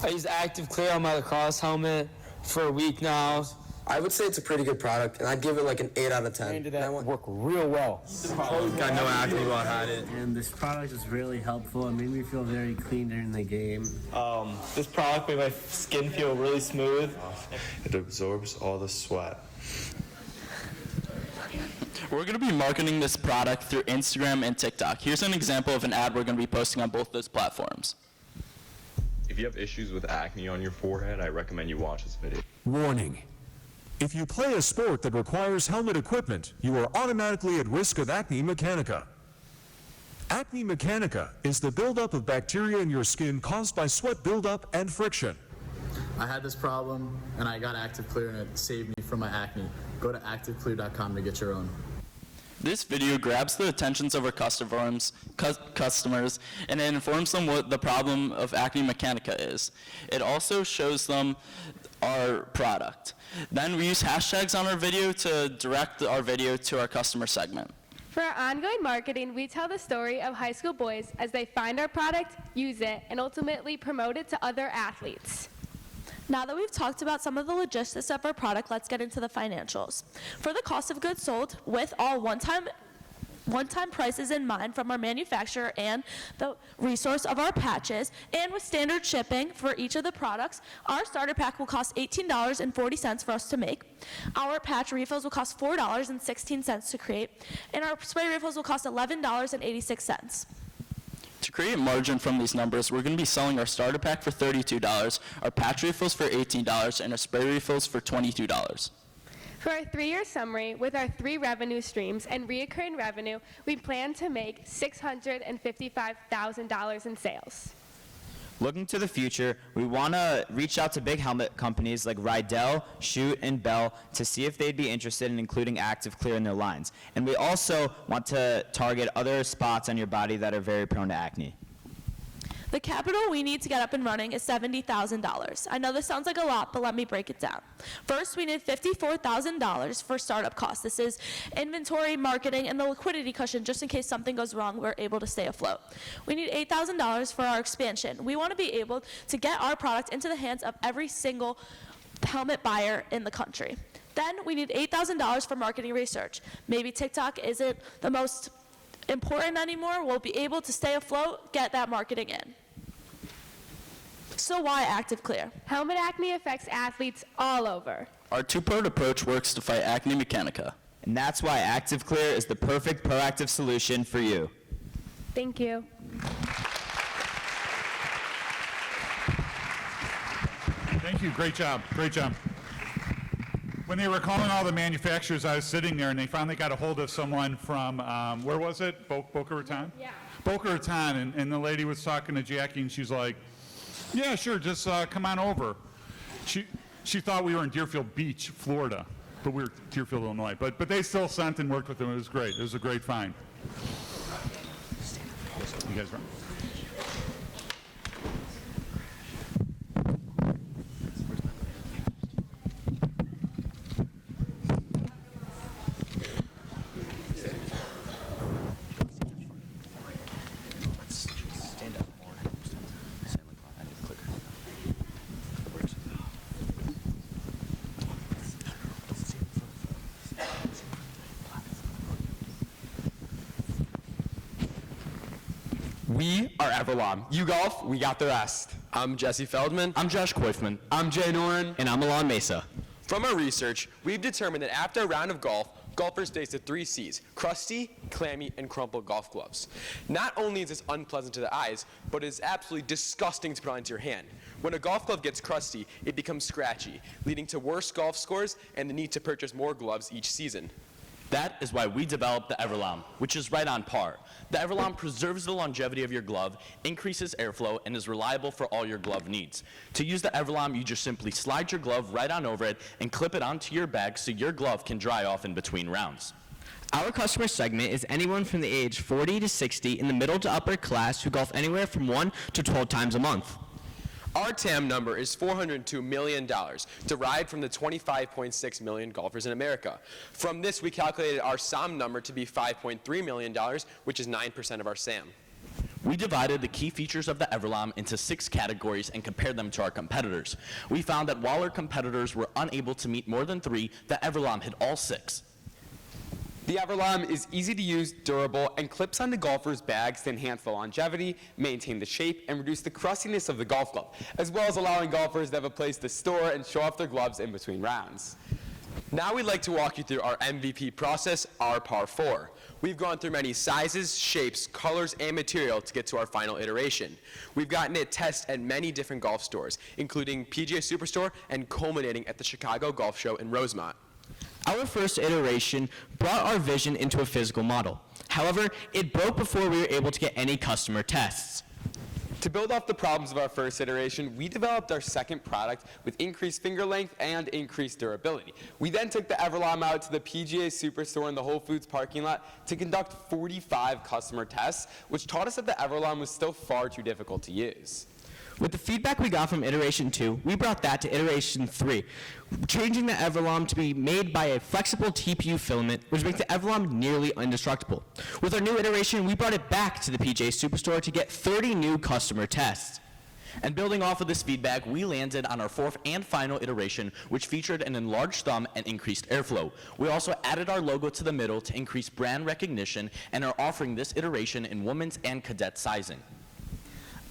I use Active Clear on my lacrosse helmet for a week now. I would say it's a pretty good product, and I'd give it like an 8 out of 10. That work real well. Got no acne while I had it. And this product is really helpful. It made me feel very clean during the game. This product made my skin feel really smooth. It absorbs all the sweat. We're going to be marketing this product through Instagram and TikTok. Here's an example of an ad we're going to be posting on both those platforms. If you have issues with acne on your forehead, I recommend you watch this video. Warning. If you play a sport that requires helmet equipment, you are automatically at risk of acne mechanica. Acne mechanica is the buildup of bacteria in your skin caused by sweat buildup and friction. I had this problem, and I got Active Clear, and it saved me from my acne. Go to activeclear.com to get your own. This video grabs the attentions of our customers, and it informs them what the problem of acne mechanica is. It also shows them our product. Then we use hashtags on our video to direct our video to our customer segment. For our ongoing marketing, we tell the story of high school boys as they find our product, use it, and ultimately promote it to other athletes. Now that we've talked about some of the logistics of our product, let's get into the financials. For the cost of goods sold, with all one-time prices in mind from our manufacturer and the resource of our patches, and with standard shipping for each of the products, our starter pack will cost $18.40 for us to make. Our patch refills will cost $4.16 to create, and our spray refills will cost $11.86. To create margin from these numbers, we're going to be selling our starter pack for $32, our patch refills for $18, and our spray refills for $22. For our 3-year summary, with our 3 revenue streams and reoccurring revenue, we plan to make $655,000 in sales. Looking to the future, we want to reach out to big helmet companies like Rydell, Schutt, and Bell to see if they'd be interested in including Active Clear in their lines. And we also want to target other spots on your body that are very prone to acne. The capital we need to get up and running is $70,000. I know this sounds like a lot, but let me break it down. First, we need $54,000 for startup costs. This is inventory, marketing, and the liquidity cushion just in case something goes wrong, we're able to stay afloat. We need $8,000 for our expansion. We want to be able to get our product into the hands of every single helmet buyer in the country. Then we need $8,000 for marketing research. Maybe TikTok isn't the most important anymore. We'll be able to stay afloat, get that marketing in. So why Active Clear? Helmet acne affects athletes all over. Our 2-part approach works to fight acne mechanica. And that's why Active Clear is the perfect proactive solution for you. Thank you. Thank you. Great job. Great job. when they were calling all the manufacturers, I was sitting there, and they finally got a hold of someone from, where was it? Boca Raton? Yeah. Boca Raton, and the lady was talking to Jackie, and she's like, yeah, sure, just come on over. She thought we were in Deerfield Beach, Florida, but we were Deerfield, Illinois. But they still sent and worked with them. It was great. It was a great find. You guys ready? We are Everlam. You golf, we got the rest. I'm Jesse Feldman. I'm Josh Koifman. I'm Jay Noren. And I'm Alon Mesa. From our research, we've determined that after a round of golf, golfers face the 3 C's: crusty, clammy, and crumpled golf gloves. Not only is this unpleasant to the eyes, but it is absolutely disgusting to put onto your hand. When a golf glove gets crusty, it becomes scratchy, leading to worse golf scores and the need to purchase more gloves each season. That is why we developed the Everlam, which is right on par. The Everlam preserves the longevity of your glove, increases airflow, and is reliable for all your glove needs. To use the Everlam, you just simply slide your glove right on over it and clip it onto your bag so your glove can dry off in between rounds. Our customer segment is anyone from the age 40 to 60 in the middle to upper class who golf anywhere from 1 to 12 times a month. Our TAM number is $402 million, derived from the 25.6 million golfers in America. From this, we calculated our SOM number to be $5.3 million, which is 9% of our SAM. We divided the key features of the Everlam into 6 categories and compared them to our competitors. We found that while our competitors were unable to meet more than 3, the Everlam hit all 6. The Everlam is easy to use, durable, and clips onto golfers' bags to enhance the longevity, maintain the shape, and reduce the crustiness of the golf glove, as well as allowing golfers to have a place to store and show off their gloves in between rounds. Now we'd like to walk you through our MVP process, our Par 4. We've gone through many sizes, shapes, colors, and material to get to our final iteration. We've gotten it tested at many different golf stores, including PGA Superstore and culminating at the Chicago Golf Show in Rosemont. Our first iteration brought our vision into a physical model. However, it broke before we were able to get any customer tests. To build off the problems of our first iteration, we developed our second product with increased finger length and increased durability. We then took the Everlam out to the PGA Superstore in the Whole Foods parking lot to conduct 45 customer tests, which taught us that the Everlam was still far too difficult to use. With the feedback we got from iteration 2, we brought that to iteration 3, changing the Everlam to be made by a flexible TPU filament, which makes the Everlam nearly indestructible. With our new iteration, we brought it back to the PGA Superstore to get 30 new customer tests. And building off of this feedback, we landed on our 4th and final iteration, which featured an enlarged thumb and increased airflow. We also added our logo to the middle to increase brand recognition and are offering this iteration in women's and cadet sizing.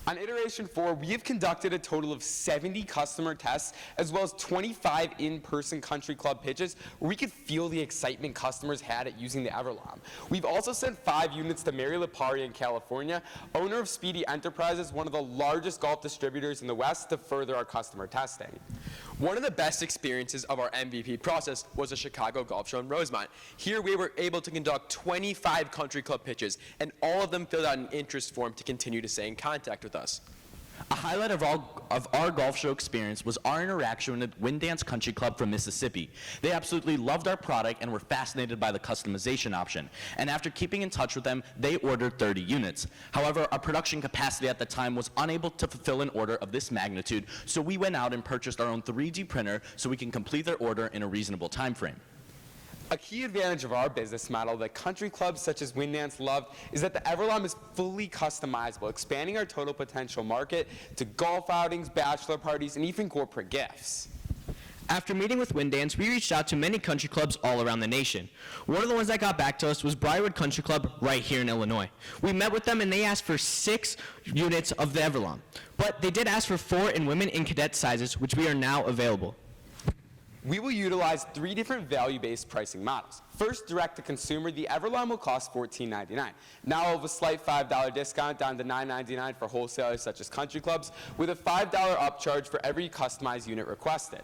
On iteration 4, we have conducted a total of 70 customer tests, as well as 25 in-person country club pitches, where we could feel the excitement customers had at using the Everlam. We've also sent 5 units to Mary Lipari in California, owner of Speedy Enterprises, one of the largest golf distributors in the West, to further our customer testing. One of the best experiences of our MVP process was the Chicago Golf Show in Rosemont. Here we were able to conduct 25 country club pitches, and all of them filled out an interest form to continue to stay in contact with us. A highlight of our golf show experience was our interaction with Windance Country Club from Mississippi. They absolutely loved our product and were fascinated by the customization option. And after keeping in touch with them, they ordered 30 units. However, our production capacity at the time was unable to fulfill an order of this magnitude, so we went out and purchased our own 3D printer so we can complete their order in a reasonable time frame. A key advantage of our business model that country clubs such as Windance loved is that the Everlam is fully customizable, expanding our total potential market to golf outings, bachelor parties, and even corporate gifts. After meeting with Windance, we reached out to many country clubs all around the nation. One of the ones that got back to us was Briarwood Country Club right here in Illinois. We met with them and they asked for 6 units of the Everlam. But they did ask for 4 in women and cadet sizes, which we are now available. We will utilize 3 different value-based pricing models. First, direct to consumer, the Everlam will cost $14.99. Now we'll have a slight $5 discount down to $9.99 for wholesalers such as country clubs, with a $5 upcharge for every customized unit requested.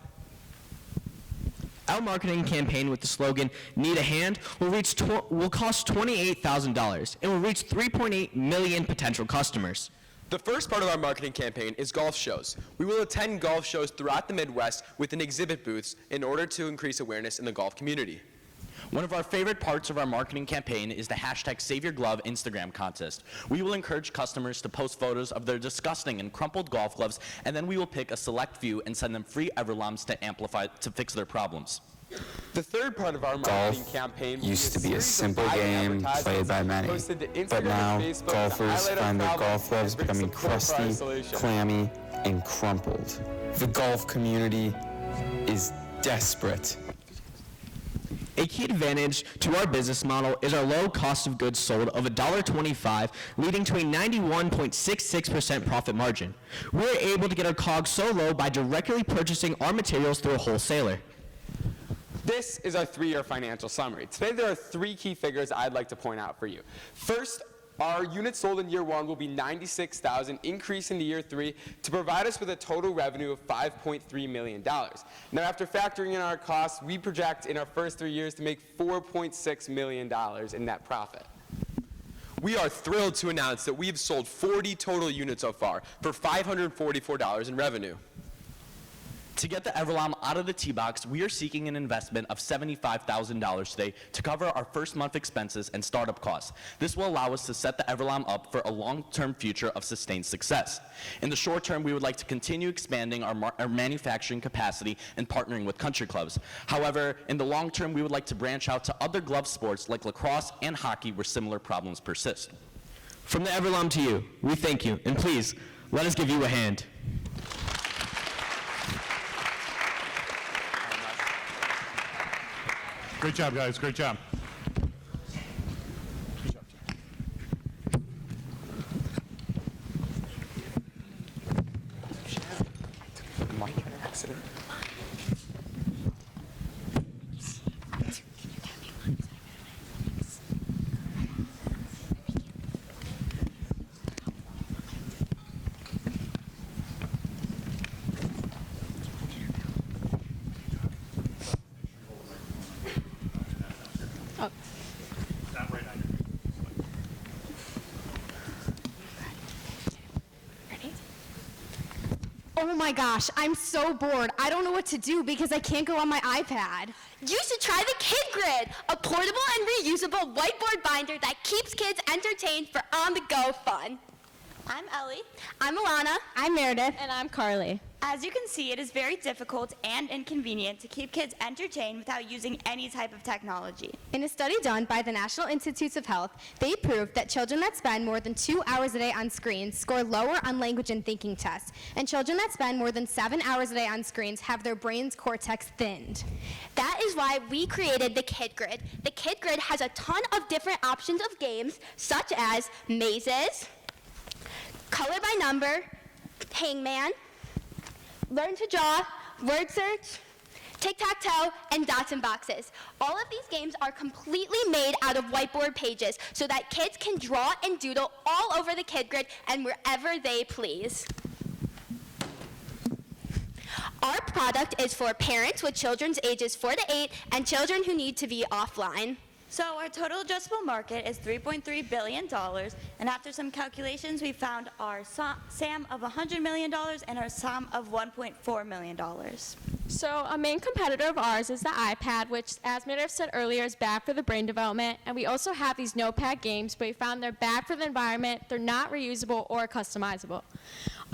Our marketing campaign with the slogan, "Need a Hand," will cost $28,000 and will reach 3.8 million potential customers. The first part of our marketing campaign is golf shows. We will attend golf shows throughout the Midwest within exhibit booths in order to increase awareness in the golf community. One of our favorite parts of our marketing campaign is the hashtag Save Your Glove Instagram contest. We will encourage customers to post photos of their disgusting and crumpled golf gloves, and then we will pick a select few and send them free Everlams to fix their problems. The third part of our marketing campaign Used to be a simple game played by many, but now golfers find their golf gloves becoming crusty, clammy, and crumpled. The golf community is desperate. A key advantage to our business model is our low cost of goods sold of $1.25, leading to a 91.66% profit margin. We're able to get our COGS so low by directly purchasing our materials through a wholesaler. This is our 3-year financial summary. Today there are 3 key figures I'd like to point out for you. First, our units sold in year 1 will be 96,000, increase into year 3 to provide us with a total revenue of $5.3 million. Now, after factoring in our costs, we project in our first 3 years to make $4.6 million in net profit. We are thrilled to announce that we have sold 40 total units so far for $544 in revenue. To get the Everlam out of the tee box, we are seeking an investment of $75,000 today to cover our first month expenses and startup costs. This will allow us to set the Everlam up for a long-term future of sustained success. In the short term, we would like to continue expanding our manufacturing capacity and partnering with country clubs. However, in the long term, we would like to branch out to other glove sports like lacrosse and hockey where similar problems persist. From the Everlam to you, we thank you, and please, let us give you a hand. Great job, guys. Great job. Oh my gosh, I'm so bored. I don't know what to do because I can't go on my iPad. You should try the Kid Grid, a portable and reusable whiteboard binder that keeps kids entertained for on-the-go fun. I'm Ellie. I'm Alana. I'm Meredith. And I'm Carly. As you can see, it is very difficult and inconvenient to keep kids entertained without using any type of technology. In a study done by the National Institutes of Health, they proved that children that spend more than 2 hours a day on screens score lower on language and thinking tests, and children that spend more than 7 hours a day on screens have their brain's cortex thinned. That is why we created the Kid Grid. The Kid Grid has a ton of different options of games, such as mazes, color by number, hangman, learn to draw, word search, tic-tac-toe, and dots and boxes. All of these games are completely made out of whiteboard pages so that kids can draw and doodle all over the Kid Grid and wherever they please. Our product is for parents with children's ages 4 to 8 and children who need to be offline. So our total addressable market is $3.3 billion, and after some calculations, we found our SAM of $100 million and our SAM of $1.4 million. So a main competitor of ours is the iPad, which, as Meredith said earlier, is bad for the brain development. And we also have these notepad games, but we found they're bad for the environment, they're not reusable or customizable.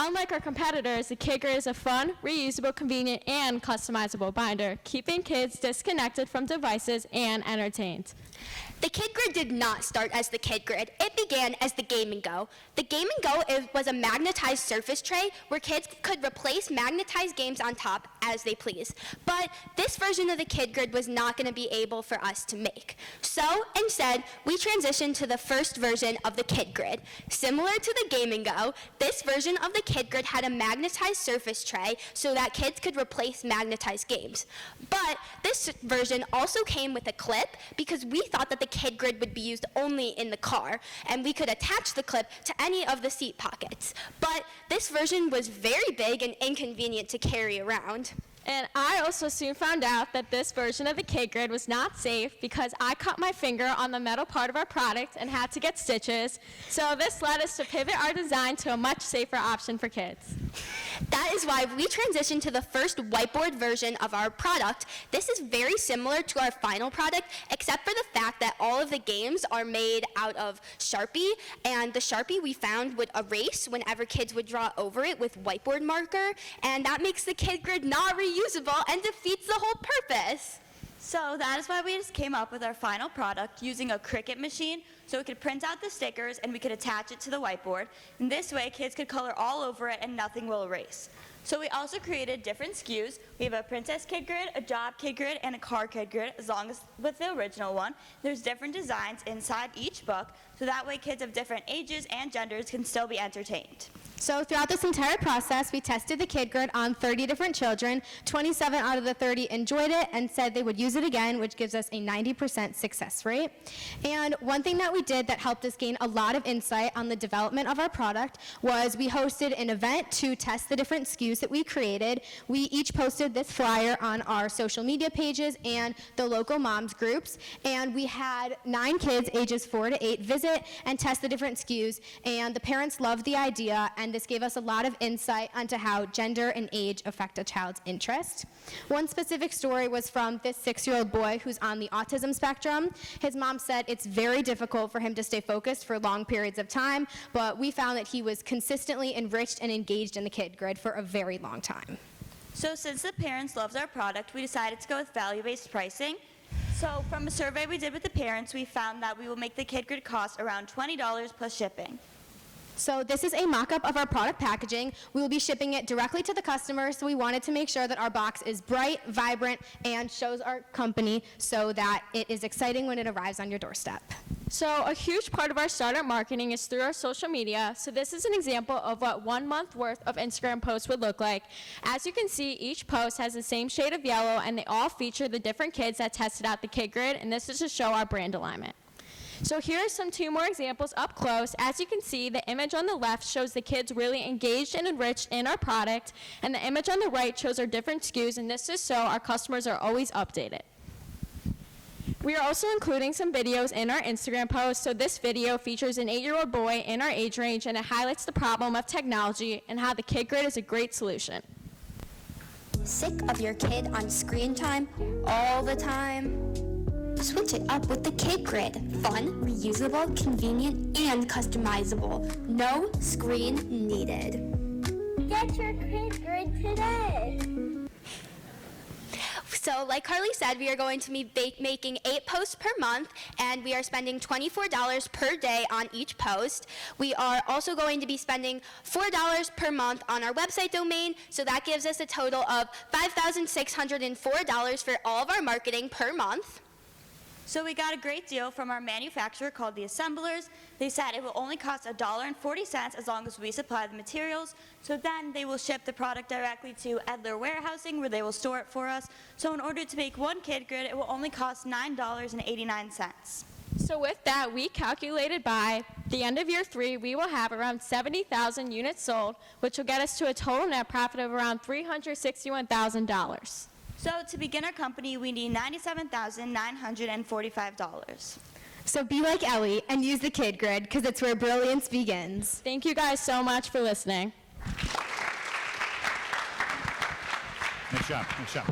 Unlike our competitors, the Kid Grid is a fun, reusable, convenient, and customizable binder, keeping kids disconnected from devices and entertained. The Kid Grid did not start as the Kid Grid. It began as the Game & Go. The Game & Go was a magnetized surface tray where kids could replace magnetized games on top as they please. But this version of the Kid Grid was not going to be able for us to make. So instead, we transitioned to the first version of the Kid Grid. Similar to the Game & Go, this version of the Kid Grid had a magnetized surface tray so that kids could replace magnetized games. But this version also came with a clip because we thought that the Kid Grid would be used only in the car, and we could attach the clip to any of the seat pockets. But this version was very big and inconvenient to carry around. And I also soon found out that this version of the kid grid was not safe because I cut my finger on the metal part of our product and had to get stitches. So this led us to pivot our design to a much safer option for kids. That is why we transitioned to the first whiteboard version of our product. This is very similar to our final product, except for the fact that all of the games are made out of Sharpie, and the Sharpie we found would erase whenever kids would draw over it with whiteboard marker, and that makes the kid grid not reusable and defeats the whole purpose. So that is why we just came up with our final product using a Cricut machine so we could print out the stickers and we could attach it to the whiteboard. And this way kids could color all over it and nothing will erase. So we also created different SKUs. We have a princess kid grid, a job kid grid, and a car kid grid, as long as with the original one. There's different designs inside each book, so that way kids of different ages and genders can still be entertained. So throughout this entire process, we tested the kid grid on 30 different children. 27 out of the 30 enjoyed it and said they would use it again, which gives us a 90% success rate. And one thing that we did that helped us gain a lot of insight on the development of our product was we hosted an event to test the different SKUs that we created. We each posted this flyer on our social media pages and the local moms groups, and we had 9 kids ages 4 to 8 visit and test the different SKUs, and the parents loved the idea, and this gave us a lot of insight onto how gender and age affect a child's interest. One specific story was from this 6-year-old boy who's on the autism spectrum. His mom said it's very difficult for him to stay focused for long periods of time, but we found that he was consistently enriched and engaged in the kid grid for a very long time. So since the parents loved our product, we decided to go with value-based pricing. So from a survey we did with the parents, we found that we will make the kid grid cost around $20 plus shipping. So this is a mock-up of our product packaging. We will be shipping it directly to the customer, so we wanted to make sure that our box is bright, vibrant, and shows our company so that it is exciting when it arrives on your doorstep. So a huge part of our startup marketing is through our social media. So this is an example of what 1 month worth of Instagram posts would look like. As you can see, each post has the same shade of yellow, and they all feature the different kids that tested out the kid grid, and this is to show our brand alignment. So here are 2 more examples up close. As you can see, the image on the left shows the kids really engaged and enriched in our product, and the image on the right shows our different SKUs, and this is so our customers are always updated. We are also including some videos in our Instagram post. So this video features an 8-year-old boy in our age range, and it highlights the problem of technology and how the kid grid is a great solution. Sick of your kid on screen time all the time? Switch it up with the kid grid. Fun, reusable, convenient, and customizable. No screen needed. Get your kid grid today. So like Carly said, we are going to be making 8 posts per month, and we are spending $24 per day on each post. We are also going to be spending $4 per month on our website domain, so that gives us a total of $5,604 for all of our marketing per month. So we got a great deal from our manufacturer called the Assemblers. They said it will only cost $1.40 as long as we supply the materials. So then they will ship the product directly to Edler Warehousing, where they will store it for us. So in order to make 1 kid grid, it will only cost $9.89. So with that, we calculated by the end of year 3, we will have around 70,000 units sold, which will get us to a total net profit of around $361,000. So to begin our company, we need $97,945. So be like Ellie and use the kid grid, because it's where brilliance begins. Thank you guys so much for listening. Nice job. Nice job.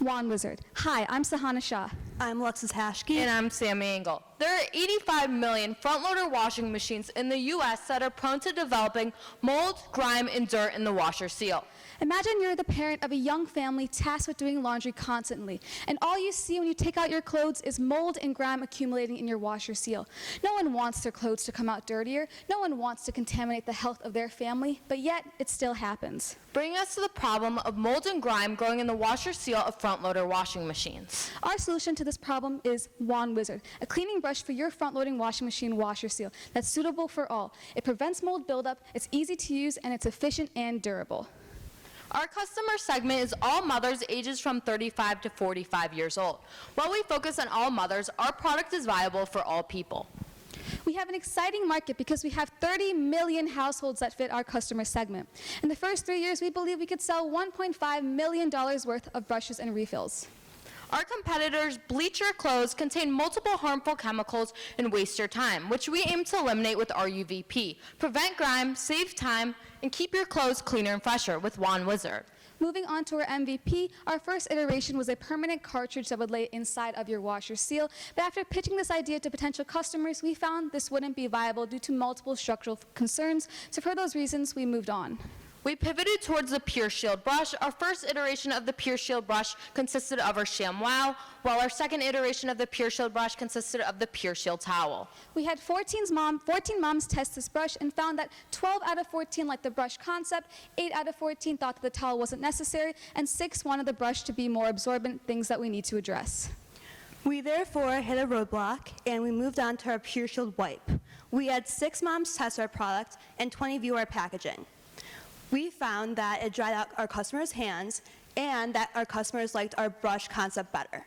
Wand Wizard. Hi, I'm Sahana Shah. I'm Alexis Hashke. And I'm Sammy Engel. There are 85 million front-loader washing machines in the U.S. that are prone to developing mold, grime, and dirt in the washer seal. Imagine you're the parent of a young family tasked with doing laundry constantly, and all you see when you take out your clothes is mold and grime accumulating in your washer seal. No one wants their clothes to come out dirtier. No one wants to contaminate the health of their family, but yet it still happens. Bringing us to the problem of mold and grime growing in the washer seal of front-loader washing machines. Our solution to this problem is Wand Wizard, a cleaning brush for your front-loading washing machine washer seal that's suitable for all. It prevents mold buildup, it's easy to use, and it's efficient and durable. Our customer segment is all mothers ages from 35 to 45 years old. While we focus on all mothers, our product is viable for all people. We have an exciting market because we have 30 million households that fit our customer segment. In the first 3 years, we believe we could sell $1.5 million worth of brushes and refills. Our competitors' bleach your clothes contain multiple harmful chemicals and waste your time, which we aim to eliminate with our UVP. Prevent grime, save time, and keep your clothes cleaner and fresher with Wand Wizard. Moving on to our MVP, our first iteration was a permanent cartridge that would lay inside of your washer seal, but after pitching this idea to potential customers, we found this wouldn't be viable due to multiple structural concerns, so for those reasons, we moved on. We pivoted towards the Pure Shield brush. Our first iteration of the Pure Shield brush consisted of our ShamWow, while our second iteration of the Pure Shield brush consisted of the Pure Shield towel. We had 14 moms test this brush and found that 12 out of 14 liked the brush concept, 8 out of 14 thought that the towel wasn't necessary, and 6 wanted the brush to be more absorbent, things that we need to address. We therefore hit a roadblock and we moved on to our Pure Shield wipe. We had 6 moms test our product and 20 view our packaging. We found that it dried out our customers' hands and that our customers liked our brush concept better.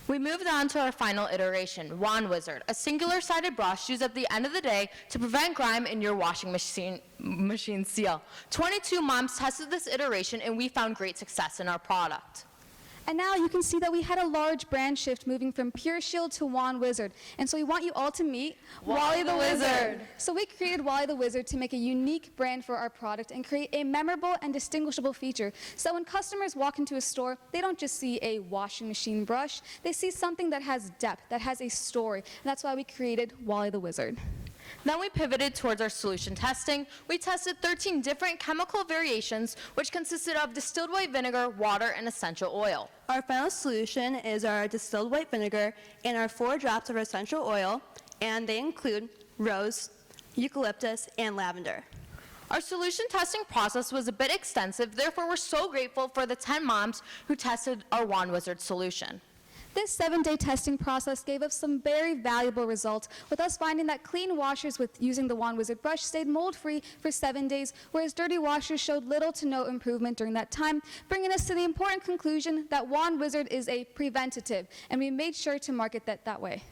We moved on to our final iteration, Wand Wizard, a singular-sided brush used at the end of the day to prevent grime in your washing machine seal. 22 moms tested this iteration and we found great success in our product. And now you can see that we had a large brand shift moving from Pure Shield to Wand Wizard. And so we want you all to meet Wally the Wizard. So we created Wally the Wizard to make a unique brand for our product and create a memorable and distinguishable feature. So when customers walk into a store, they don't just see a washing machine brush, they see something that has depth, that has a story. And that's why we created Wally the Wizard. Then we pivoted towards our solution testing. We tested 13 different chemical variations, which consisted of distilled white vinegar, water, and essential oil. Our final solution is our distilled white vinegar and our 4 drops of essential oil, and they include rose, eucalyptus, and lavender. Our solution testing process was a bit extensive, therefore we're so grateful for the 10 moms who tested our Wand Wizard solution. This 7-day testing process gave us some very valuable results, with us finding that clean washers with using the Wand Wizard brush stayed mold-free for 7 days, whereas dirty washers showed little to no improvement during that time, bringing us to the important conclusion that Wand Wizard is a preventative, and we made sure to market that way.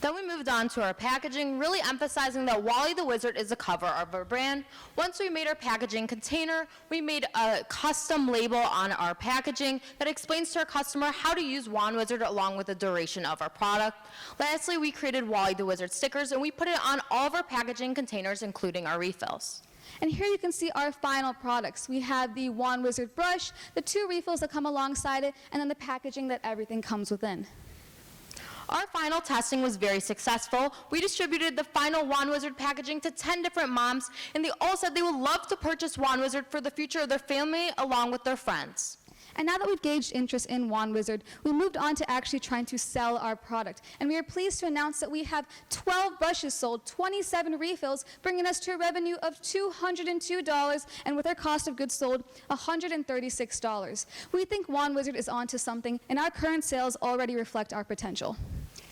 Then we moved on to our packaging, really emphasizing that Wally the Wizard is the cover of our brand. Once we made our packaging container, we made a custom label on our packaging that explains to our customer how to use Wand Wizard along with the duration of our product. Lastly, we created Wally the Wizard stickers, and we put it on all of our packaging containers, including our refills. And here you can see our final products. We have the Wand Wizard brush, the 2 refills that come alongside it, and then the packaging that everything comes within. Our final testing was very successful. We distributed the final Wand Wizard packaging to 10 different moms, and they all said they would love to purchase Wand Wizard for the future of their family along with their friends. And now that we've gauged interest in Wand Wizard, we moved on to actually trying to sell our product. And we are pleased to announce that we have 12 brushes sold, 27 refills, bringing us to a revenue of $202, and with our cost of goods sold, $136. We think Wand Wizard is onto something, and our current sales already reflect our potential.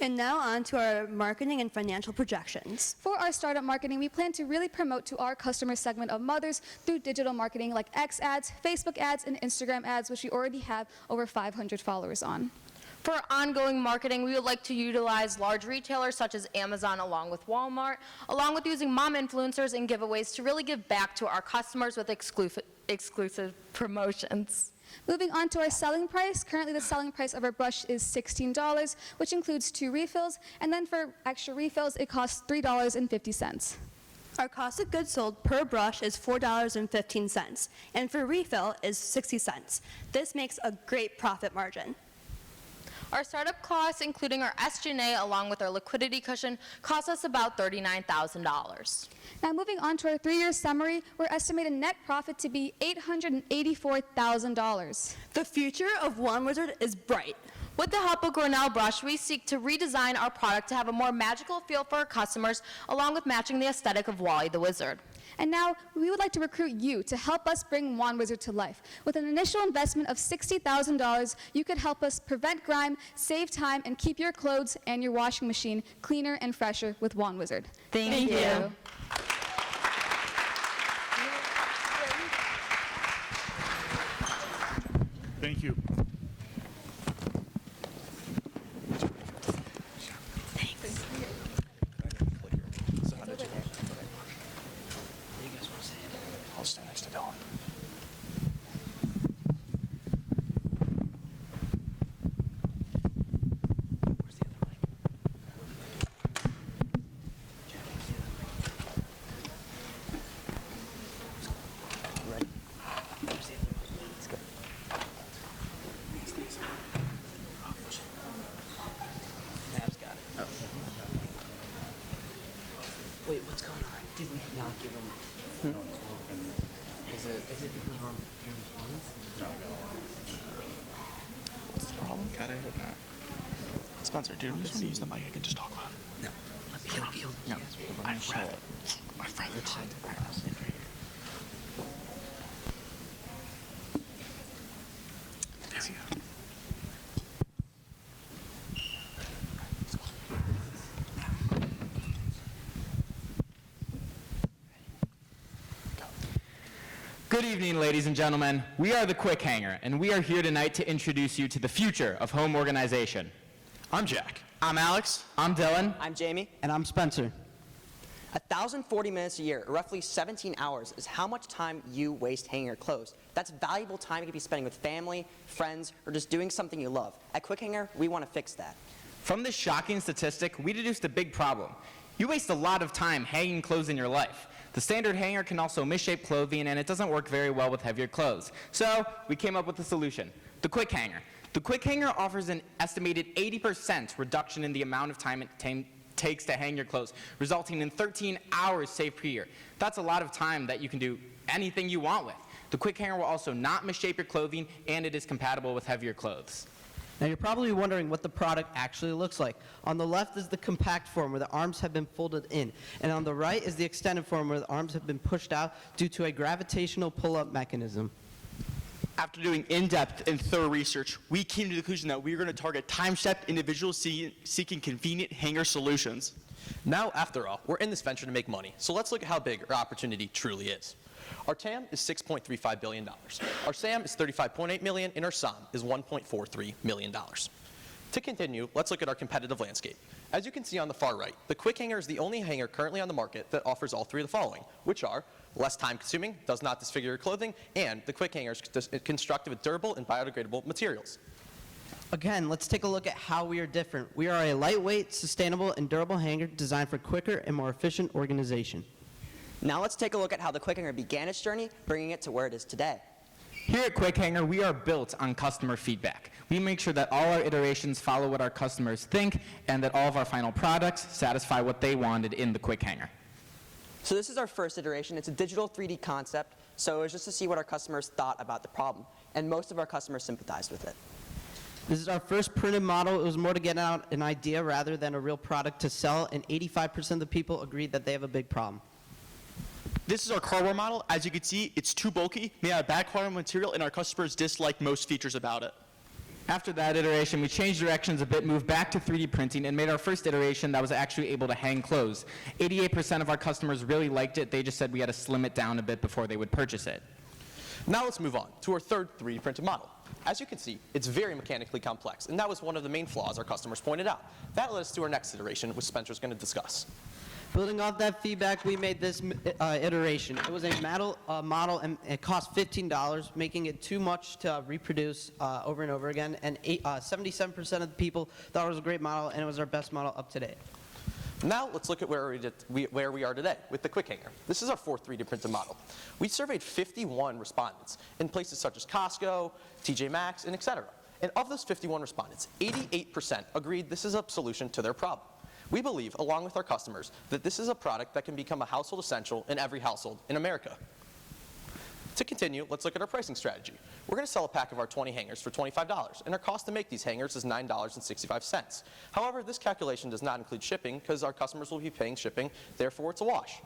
And now on to our marketing and financial projections. For our startup marketing, we plan to really promote to our customer segment of mothers through digital marketing like X ads, Facebook ads, and Instagram ads, which we already have over 500 followers on. For ongoing marketing, we would like to utilize large retailers such as Amazon along with Walmart, along with using mom influencers and giveaways to really give back to our customers with exclusive promotions. Moving on to our selling price, currently the selling price of our brush is $16, which includes 2 refills, and then for extra refills, it costs $3.50. Our cost of goods sold per brush is $4.15, and for refill is 60 cents. This makes a great profit margin. Our startup costs, including our SG&A along with our liquidity cushion, cost us about $39,000. Now moving on to our 3-year summary, we're estimating net profit to be $884,000. The future of One Wizard is bright. With the help of Grinnell Brush, we seek to redesign our product to have a more magical feel for our customers, along with matching the aesthetic of Wally the Wizard. And now, we would like to recruit you to help us bring Wand Wizard to life. With an initial investment of $60,000, you could help us prevent grime, save time, and keep your clothes and your washing machine cleaner and fresher with Wand Wizard. Thank you. Thank you. I'll stand next to Dylan. Wait, what's going on? Did we not give him? Is it because we're on What's the problem? God, I hope not. Spencer, dude, I'm just gonna use the mic. I can just talk loud. No. He'll No, I've read it. I've read it. There we go. Good evening, ladies and gentlemen. We are the Quick Hanger, and we are here tonight to introduce you to the future of home organization. I'm Jack. I'm Alex. I'm Dylan. I'm Jamie. And I'm Spencer. 1,040 minutes a year, or roughly 17 hours, is how much time you waste hanging your clothes. That's valuable time you could be spending with family, friends, or just doing something you love. At Quick Hanger, we want to fix that. From this shocking statistic, we deduced a big problem. You waste a lot of time hanging clothes in your life. The standard hanger can also misshape clothing, and it doesn't work very well with heavier clothes. So we came up with a solution, the Quick Hanger. The Quick Hanger offers an estimated 80% reduction in the amount of time it takes to hang your clothes, resulting in 13 hours saved per year. That's a lot of time that you can do anything you want with. The Quick Hanger will also not misshape your clothing, and it is compatible with heavier clothes. Now you're probably wondering what the product actually looks like. On the left is the compact form where the arms have been folded in, and on the right is the extended form where the arms have been pushed out due to a gravitational pull-up mechanism. After doing in-depth and thorough research, we came to the conclusion that we were going to target time-strapped individuals seeking convenient hanger solutions. Now, after all, we're in this venture to make money, so let's look at how big our opportunity truly is. Our TAM is $6.35 billion. Our SAM is $35.8 million, and our SOM is $1.43 million. To continue, let's look at our competitive landscape. As you can see on the far right, the Quick Hanger is the only hanger currently on the market that offers all three of the following, which are less time-consuming, does not disfigure your clothing, and the Quick Hanger is constructed with durable and biodegradable materials. Again, let's take a look at how we are different. We are a lightweight, sustainable, and durable hanger designed for quicker and more efficient organization. Now let's take a look at how the Quick Hanger began its journey, bringing it to where it is today. Here at Quick Hanger, we are built on customer feedback. We make sure that all our iterations follow what our customers think and that all of our final products satisfy what they wanted in the Quick Hanger. So this is our first iteration. It's a digital 3D concept, so it was just to see what our customers thought about the problem, and most of our customers sympathized with it. This is our first printed model. It was more to get out an idea rather than a real product to sell, and 85% of the people agreed that they have a big problem. This is our cardboard model. As you can see, it's too bulky, made out of bad cardboard material, and our customers dislike most features about it. After that iteration, we changed directions a bit, moved back to 3D printing, and made our first iteration that was actually able to hang clothes. 88% of our customers really liked it. They just said we had to slim it down a bit before they would purchase it. Now let's move on to our third 3D printed model. As you can see, it's very mechanically complex, and that was one of the main flaws our customers pointed out. That led us to our next iteration, which Spencer's going to discuss. Building off that feedback, we made this iteration. It was a model, and it cost $15, making it too much to reproduce over and over again. And 77% of the people thought it was a great model, and it was our best model up to date. Now let's look at where we are today with the Quick Hanger. This is our fourth 3D printed model. We surveyed 51 respondents in places such as Costco, TJ Maxx, and etc. And of those 51 respondents, 88% agreed this is a solution to their problem. We believe, along with our customers, that this is a product that can become a household essential in every household in America. To continue, let's look at our pricing strategy. We're going to sell a pack of our 20 hangers for $25, and our cost to make these hangers is $9.65. However, this calculation does not include shipping because our customers will be paying shipping, therefore it's a wash.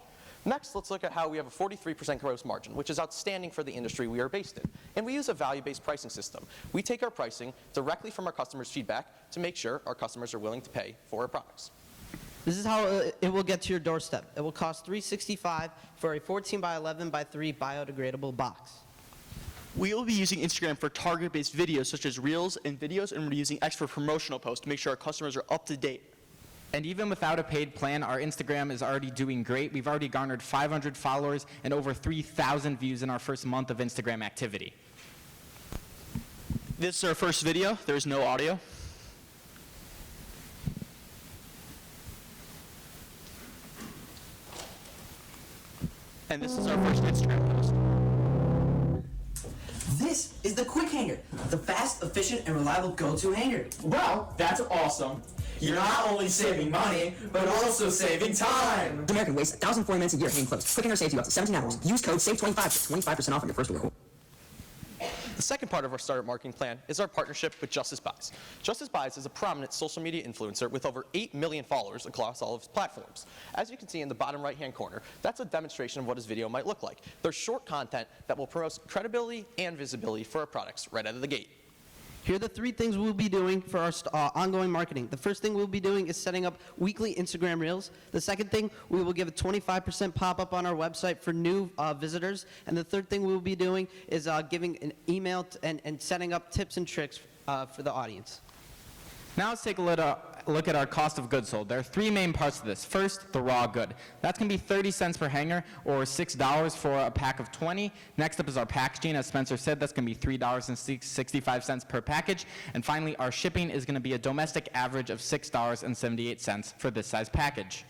Next, let's look at how we have a 43% gross margin, which is outstanding for the industry we are based in. And we use a value-based pricing system. We take our pricing directly from our customers' feedback to make sure our customers are willing to pay for our products. This is how it will get to your doorstep. It will cost $365 for a 14 by 11 by 3 biodegradable box. We will be using Instagram for target-based videos such as Reels and videos, and we're using X for promotional posts to make sure our customers are up to date. And even without a paid plan, our Instagram is already doing great. We've already garnered 500 followers and over 3,000 views in our first month of Instagram activity. This is our first video. There's no audio. And this is our first Instagram post. This is the Quick Hanger, the fast, efficient, and reliable go-to hanger. Well, that's awesome. You're not only saving money, but also saving time. American wastes 1,040 minutes a year hanging clothes. Quick Hanger saves you up to 17 hours. Use code SAVE25 for 25% off on your first order. The second part of our startup marketing plan is our partnership with Justice Buys. Justice Buys is a prominent social media influencer with over 8 million followers across all of his platforms. As you can see in the bottom right-hand corner, that's a demonstration of what his video might look like. There's short content that will promote credibility and visibility for our products right out of the gate. Here are the 3 things we'll be doing for our ongoing marketing. The first thing we'll be doing is setting up weekly Instagram Reels. The second thing, we will give a 25% pop-up on our website for new visitors. And the third thing we'll be doing is giving an email and setting up tips and tricks for the audience. Now let's take a look at our cost of goods sold. There are 3 main parts to this. First, the raw good. That's going to be 30 cents per hanger or $6 for a pack of 20. Next up is our packaging. As Spencer said, that's going to be $3.65 per package. And finally, our shipping is going to be a domestic average of $6.78 for this size package.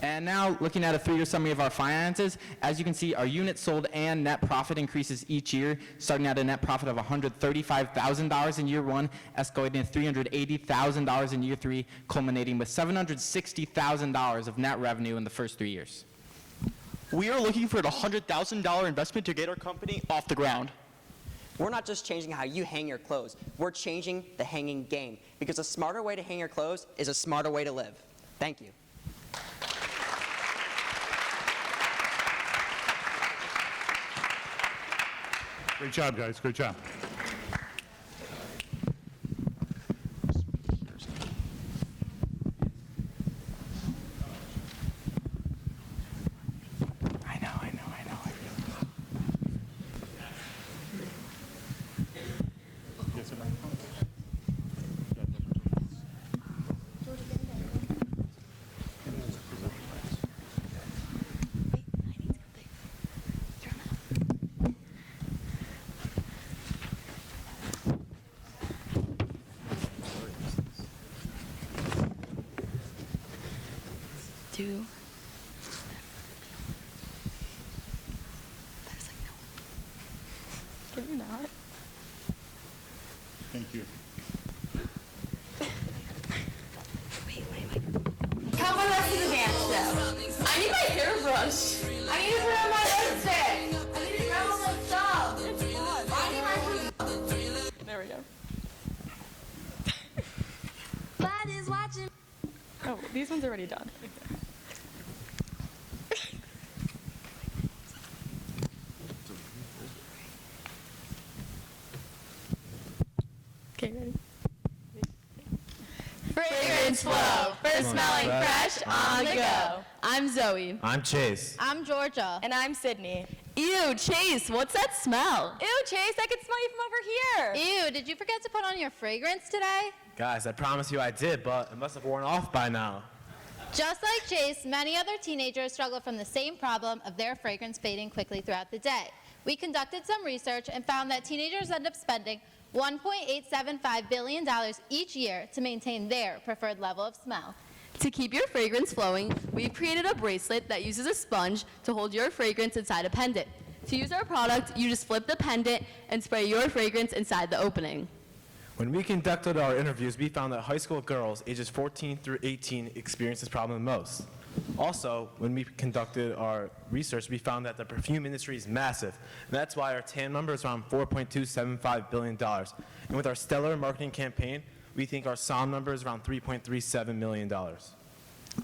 And now, looking at a 3-year summary of our finances, as you can see, our units sold and net profit increases each year, starting at a net profit of $135,000 in year 1, escalating to $380,000 in year 3, culminating with $760,000 of net revenue in the first 3 years. We are looking for a $100,000 investment to get our company off the ground. We're not just changing how you hang your clothes. We're changing the hanging game, because a smarter way to hang your clothes is a smarter way to live. Thank you. Great job, guys. Great job. Can you not? Thank you. Come with us to the dance show. I need my hairbrush. I need to put on my lipstick. I need to grab all my stuff. There we go. Oh, these ones are already done. Okay, ready? Fragrance flow for smelling fresh on the go. I'm Zoe. I'm Chase. I'm Georgia. And I'm Sydney. Ew, Chase, what's that smell? Ew, Chase, I can smell you from over here. Ew, did you forget to put on your fragrance today? Guys, I promise you I did, but it must have worn off by now. Just like Chase, many other teenagers struggle from the same problem of their fragrance fading quickly throughout the day. We conducted some research and found that teenagers end up spending $1.875 billion each year to maintain their preferred level of smell. To keep your fragrance flowing, we've created a bracelet that uses a sponge to hold your fragrance inside a pendant. To use our product, you just flip the pendant and spray your fragrance inside the opening. When we conducted our interviews, we found that high school girls ages 14 through 18 experience this problem the most. Also, when we conducted our research, we found that the perfume industry is massive, and that's why our TAM number is around $4.275 billion. And with our stellar marketing campaign, we think our SOM number is around $3.37 million.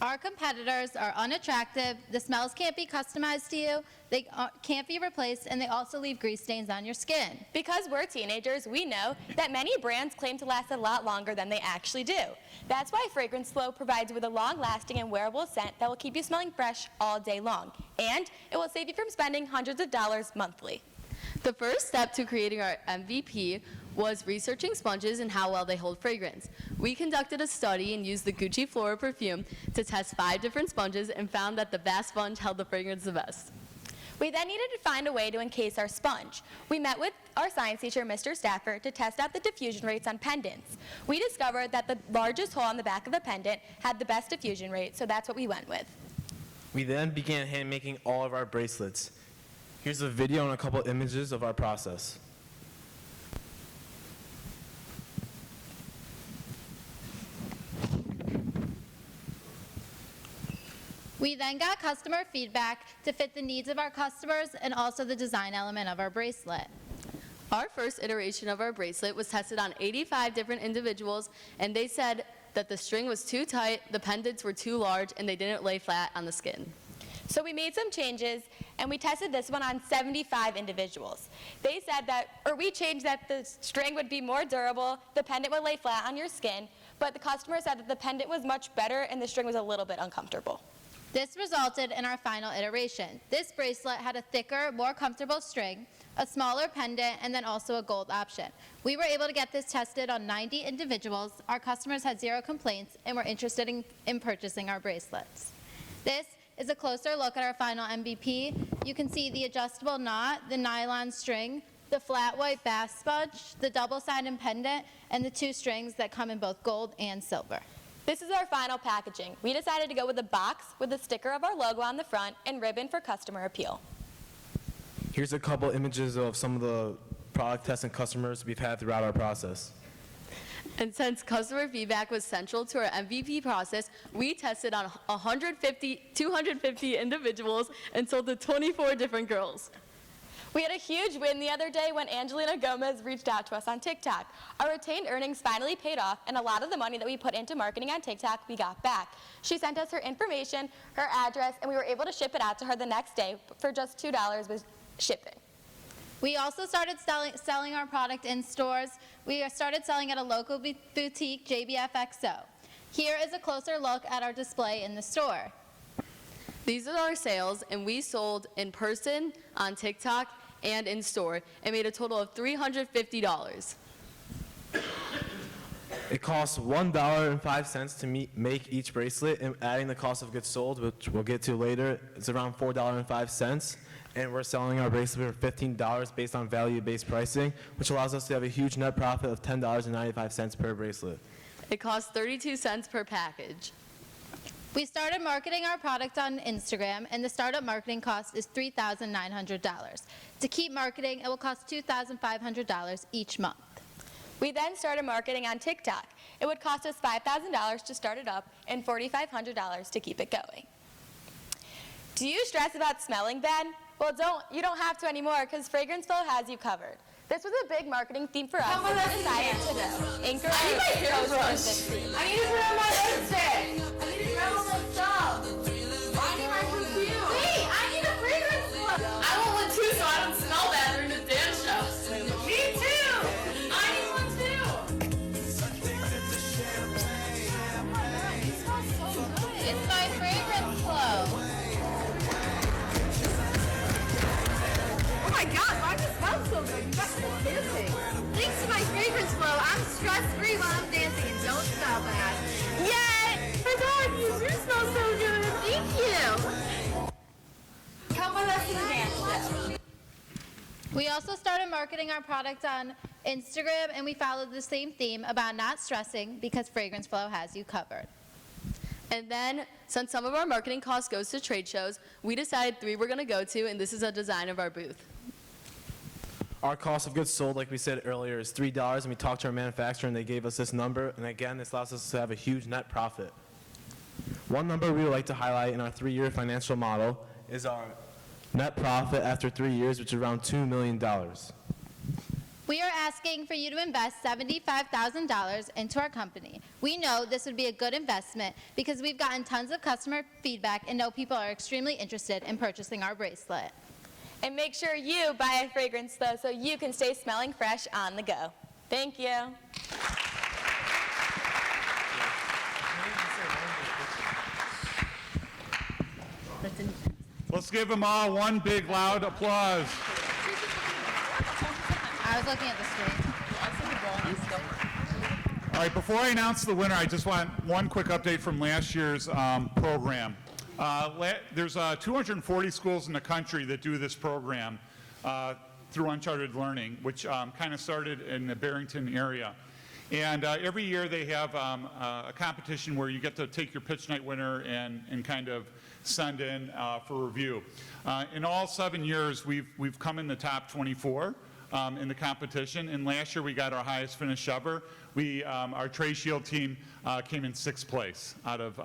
Our competitors are unattractive, the smells can't be customized to you, they can't be replaced, and they also leave grease stains on your skin. Because we're teenagers, we know that many brands claim to last a lot longer than they actually do. That's why Fragrance Flow provides you with a long-lasting and wearable scent that will keep you smelling fresh all day long. And it will save you from spending hundreds of dollars monthly. The first step to creating our MVP was researching sponges and how well they hold fragrance. We conducted a study and used the Gucci Flora perfume to test 5 different sponges and found that the Bass sponge held the fragrance the best. We then needed to find a way to encase our sponge. We met with our science teacher, Mr. Stafford, to test out the diffusion rates on pendants. We discovered that the largest hole on the back of a pendant had the best diffusion rate, so that's what we went with. We then began hand making all of our bracelets. Here's a video and a couple images of our process. We then got customer feedback to fit the needs of our customers and also the design element of our bracelet. Our first iteration of our bracelet was tested on 85 different individuals, and they said that the string was too tight, the pendants were too large, and they didn't lay flat on the skin. So we made some changes, and we tested this one on 75 individuals. They said that, or we changed that the string would be more durable, the pendant would lay flat on your skin, but the customer said that the pendant was much better and the string was a little bit uncomfortable. This resulted in our final iteration. This bracelet had a thicker, more comfortable string, a smaller pendant, and then also a gold option. We were able to get this tested on 90 individuals. Our customers had 0 complaints and were interested in purchasing our bracelets. This is a closer look at our final MVP. You can see the adjustable knot, the nylon string, the flat white bass sponge, the double-sided pendant, and the 2 strings that come in both gold and silver. This is our final packaging. We decided to go with a box with a sticker of our logo on the front and ribbon for customer appeal. Here's a couple images of some of the product tests and customers we've had throughout our process. And since customer feedback was central to our MVP process, we tested on 250 individuals and sold to 24 different girls. We had a huge win the other day when Angelina Gomez reached out to us on TikTok. Our retained earnings finally paid off, and a lot of the money that we put into marketing on TikTok, we got back. She sent us her information, her address, and we were able to ship it out to her the next day for just $2 with shipping. We also started selling our product in stores. We started selling at a local boutique, JBFXO. Here is a closer look at our display in the store. These are our sales, and we sold in person, on TikTok, and in store, and made a total of $350. It costs $1.05 to make each bracelet, and adding the cost of goods sold, which we'll get to later, it's around $4.05. And we're selling our bracelet for $15 based on value-based pricing, which allows us to have a huge net profit of $10.95 per bracelet. It costs 32 cents per package. We started marketing our product on Instagram, and the startup marketing cost is $3,900. To keep marketing, it will cost $2,500 each month. We then started marketing on TikTok. It would cost us $5,000 to start it up and $4,500 to keep it going. Do you stress about smelling bad? Well, you don't have to anymore because Fragrance Flow has you covered. This was a big marketing theme for us. Come with us decided to do. Anchor I need my hairbrush. this theme. I need to put on my lipstick. I need to grab all my stuff. I need my perfume. Wait, I need a fragrance flow. I want one too so I don't smell bad during the dance show. Me too. I need one too. It's my fragrance flow. Oh my god, why does it smell so good? You guys are dancing. Thanks to my fragrance flow, I'm stress-free while I'm dancing and don't smell bad. Yay! My god, you do smell so good. Thank you. Come with us to the dance show. We also started marketing our product on Instagram, and we followed the same theme about not stressing because Fragrance Flow has you covered. And then, since some of our marketing cost goes to trade shows, we decided 3 we're going to go to, and this is a design of our booth. Our cost of goods sold, like we said earlier, is $3, and we talked to our manufacturer, and they gave us this number, and again, this allows us to have a huge net profit. One number we would like to highlight in our 3-year financial model is our net profit after 3 years, which is around $2 million. We are asking for you to invest $75,000 into our company. We know this would be a good investment because we've gotten tons of customer feedback and know people are extremely interested in purchasing our bracelet. And make sure you buy a fragrance, though, so you can stay smelling fresh on the go. Thank you. Let's give them all one big loud applause. I was looking at the screen. All right, before I announce the winner, I just want one quick update from last year's program. There's 240 schools in the country that do this program through Uncharted Learning, which kind of started in the Barrington area. And every year they have a competition where you get to take your pitch night winner and kind of send in for review. In all 7 years, we've come in the top 24 in the competition, and last year we got our highest finish ever. Our Trade Shield team came in 6th place out of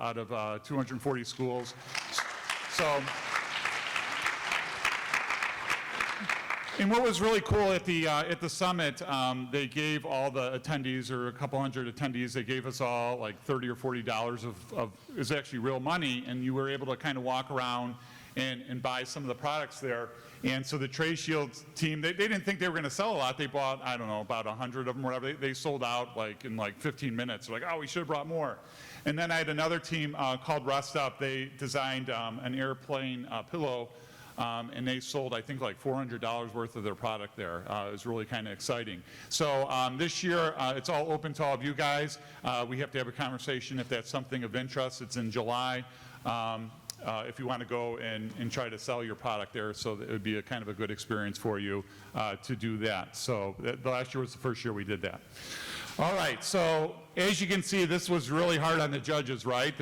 240 schools. So. And what was really cool at the summit, they gave all the attendees, or a couple hundred attendees, they gave us all like $30 or $40 of is actually real money, and you were able to kind of walk around and buy some of the products there. And so the Trade Shield team, they didn't think they were going to sell a lot. They bought, I don't know, about 100 of them or whatever. They sold out like in like 15 minutes. They're like, oh, we should have brought more. And then I had another team called Rest Up. They designed an airplane pillow. And they sold, I think, like $400 worth of their product there. It was really kind of exciting. So this year, it's all open to all of you guys. We have to have a conversation if that's something of interest. It's in July. If you want to go and try to sell your product there, so that it would be a kind of a good experience for you to do that. So the last year was the first year we did that. All right, so as you can see, this was really hard on the judges, right?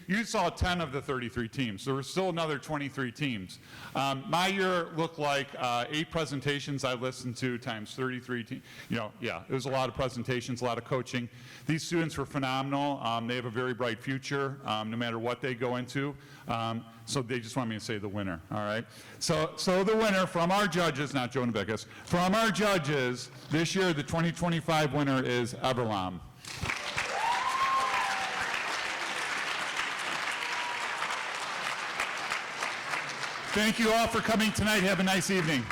You saw 10 of the 33 teams. There were still another 23 teams. My year looked like 8 presentations I listened to times 33 teams. Yeah, it was a lot of presentations, a lot of coaching. These students were phenomenal. They have a very bright future, no matter what they go into. So they just want me to say the winner, all right? So the winner from our judges, not Joe Nabekis, from our judges, this year the 2025 winner is Everlam. Thank you all for coming tonight. Have a nice evening.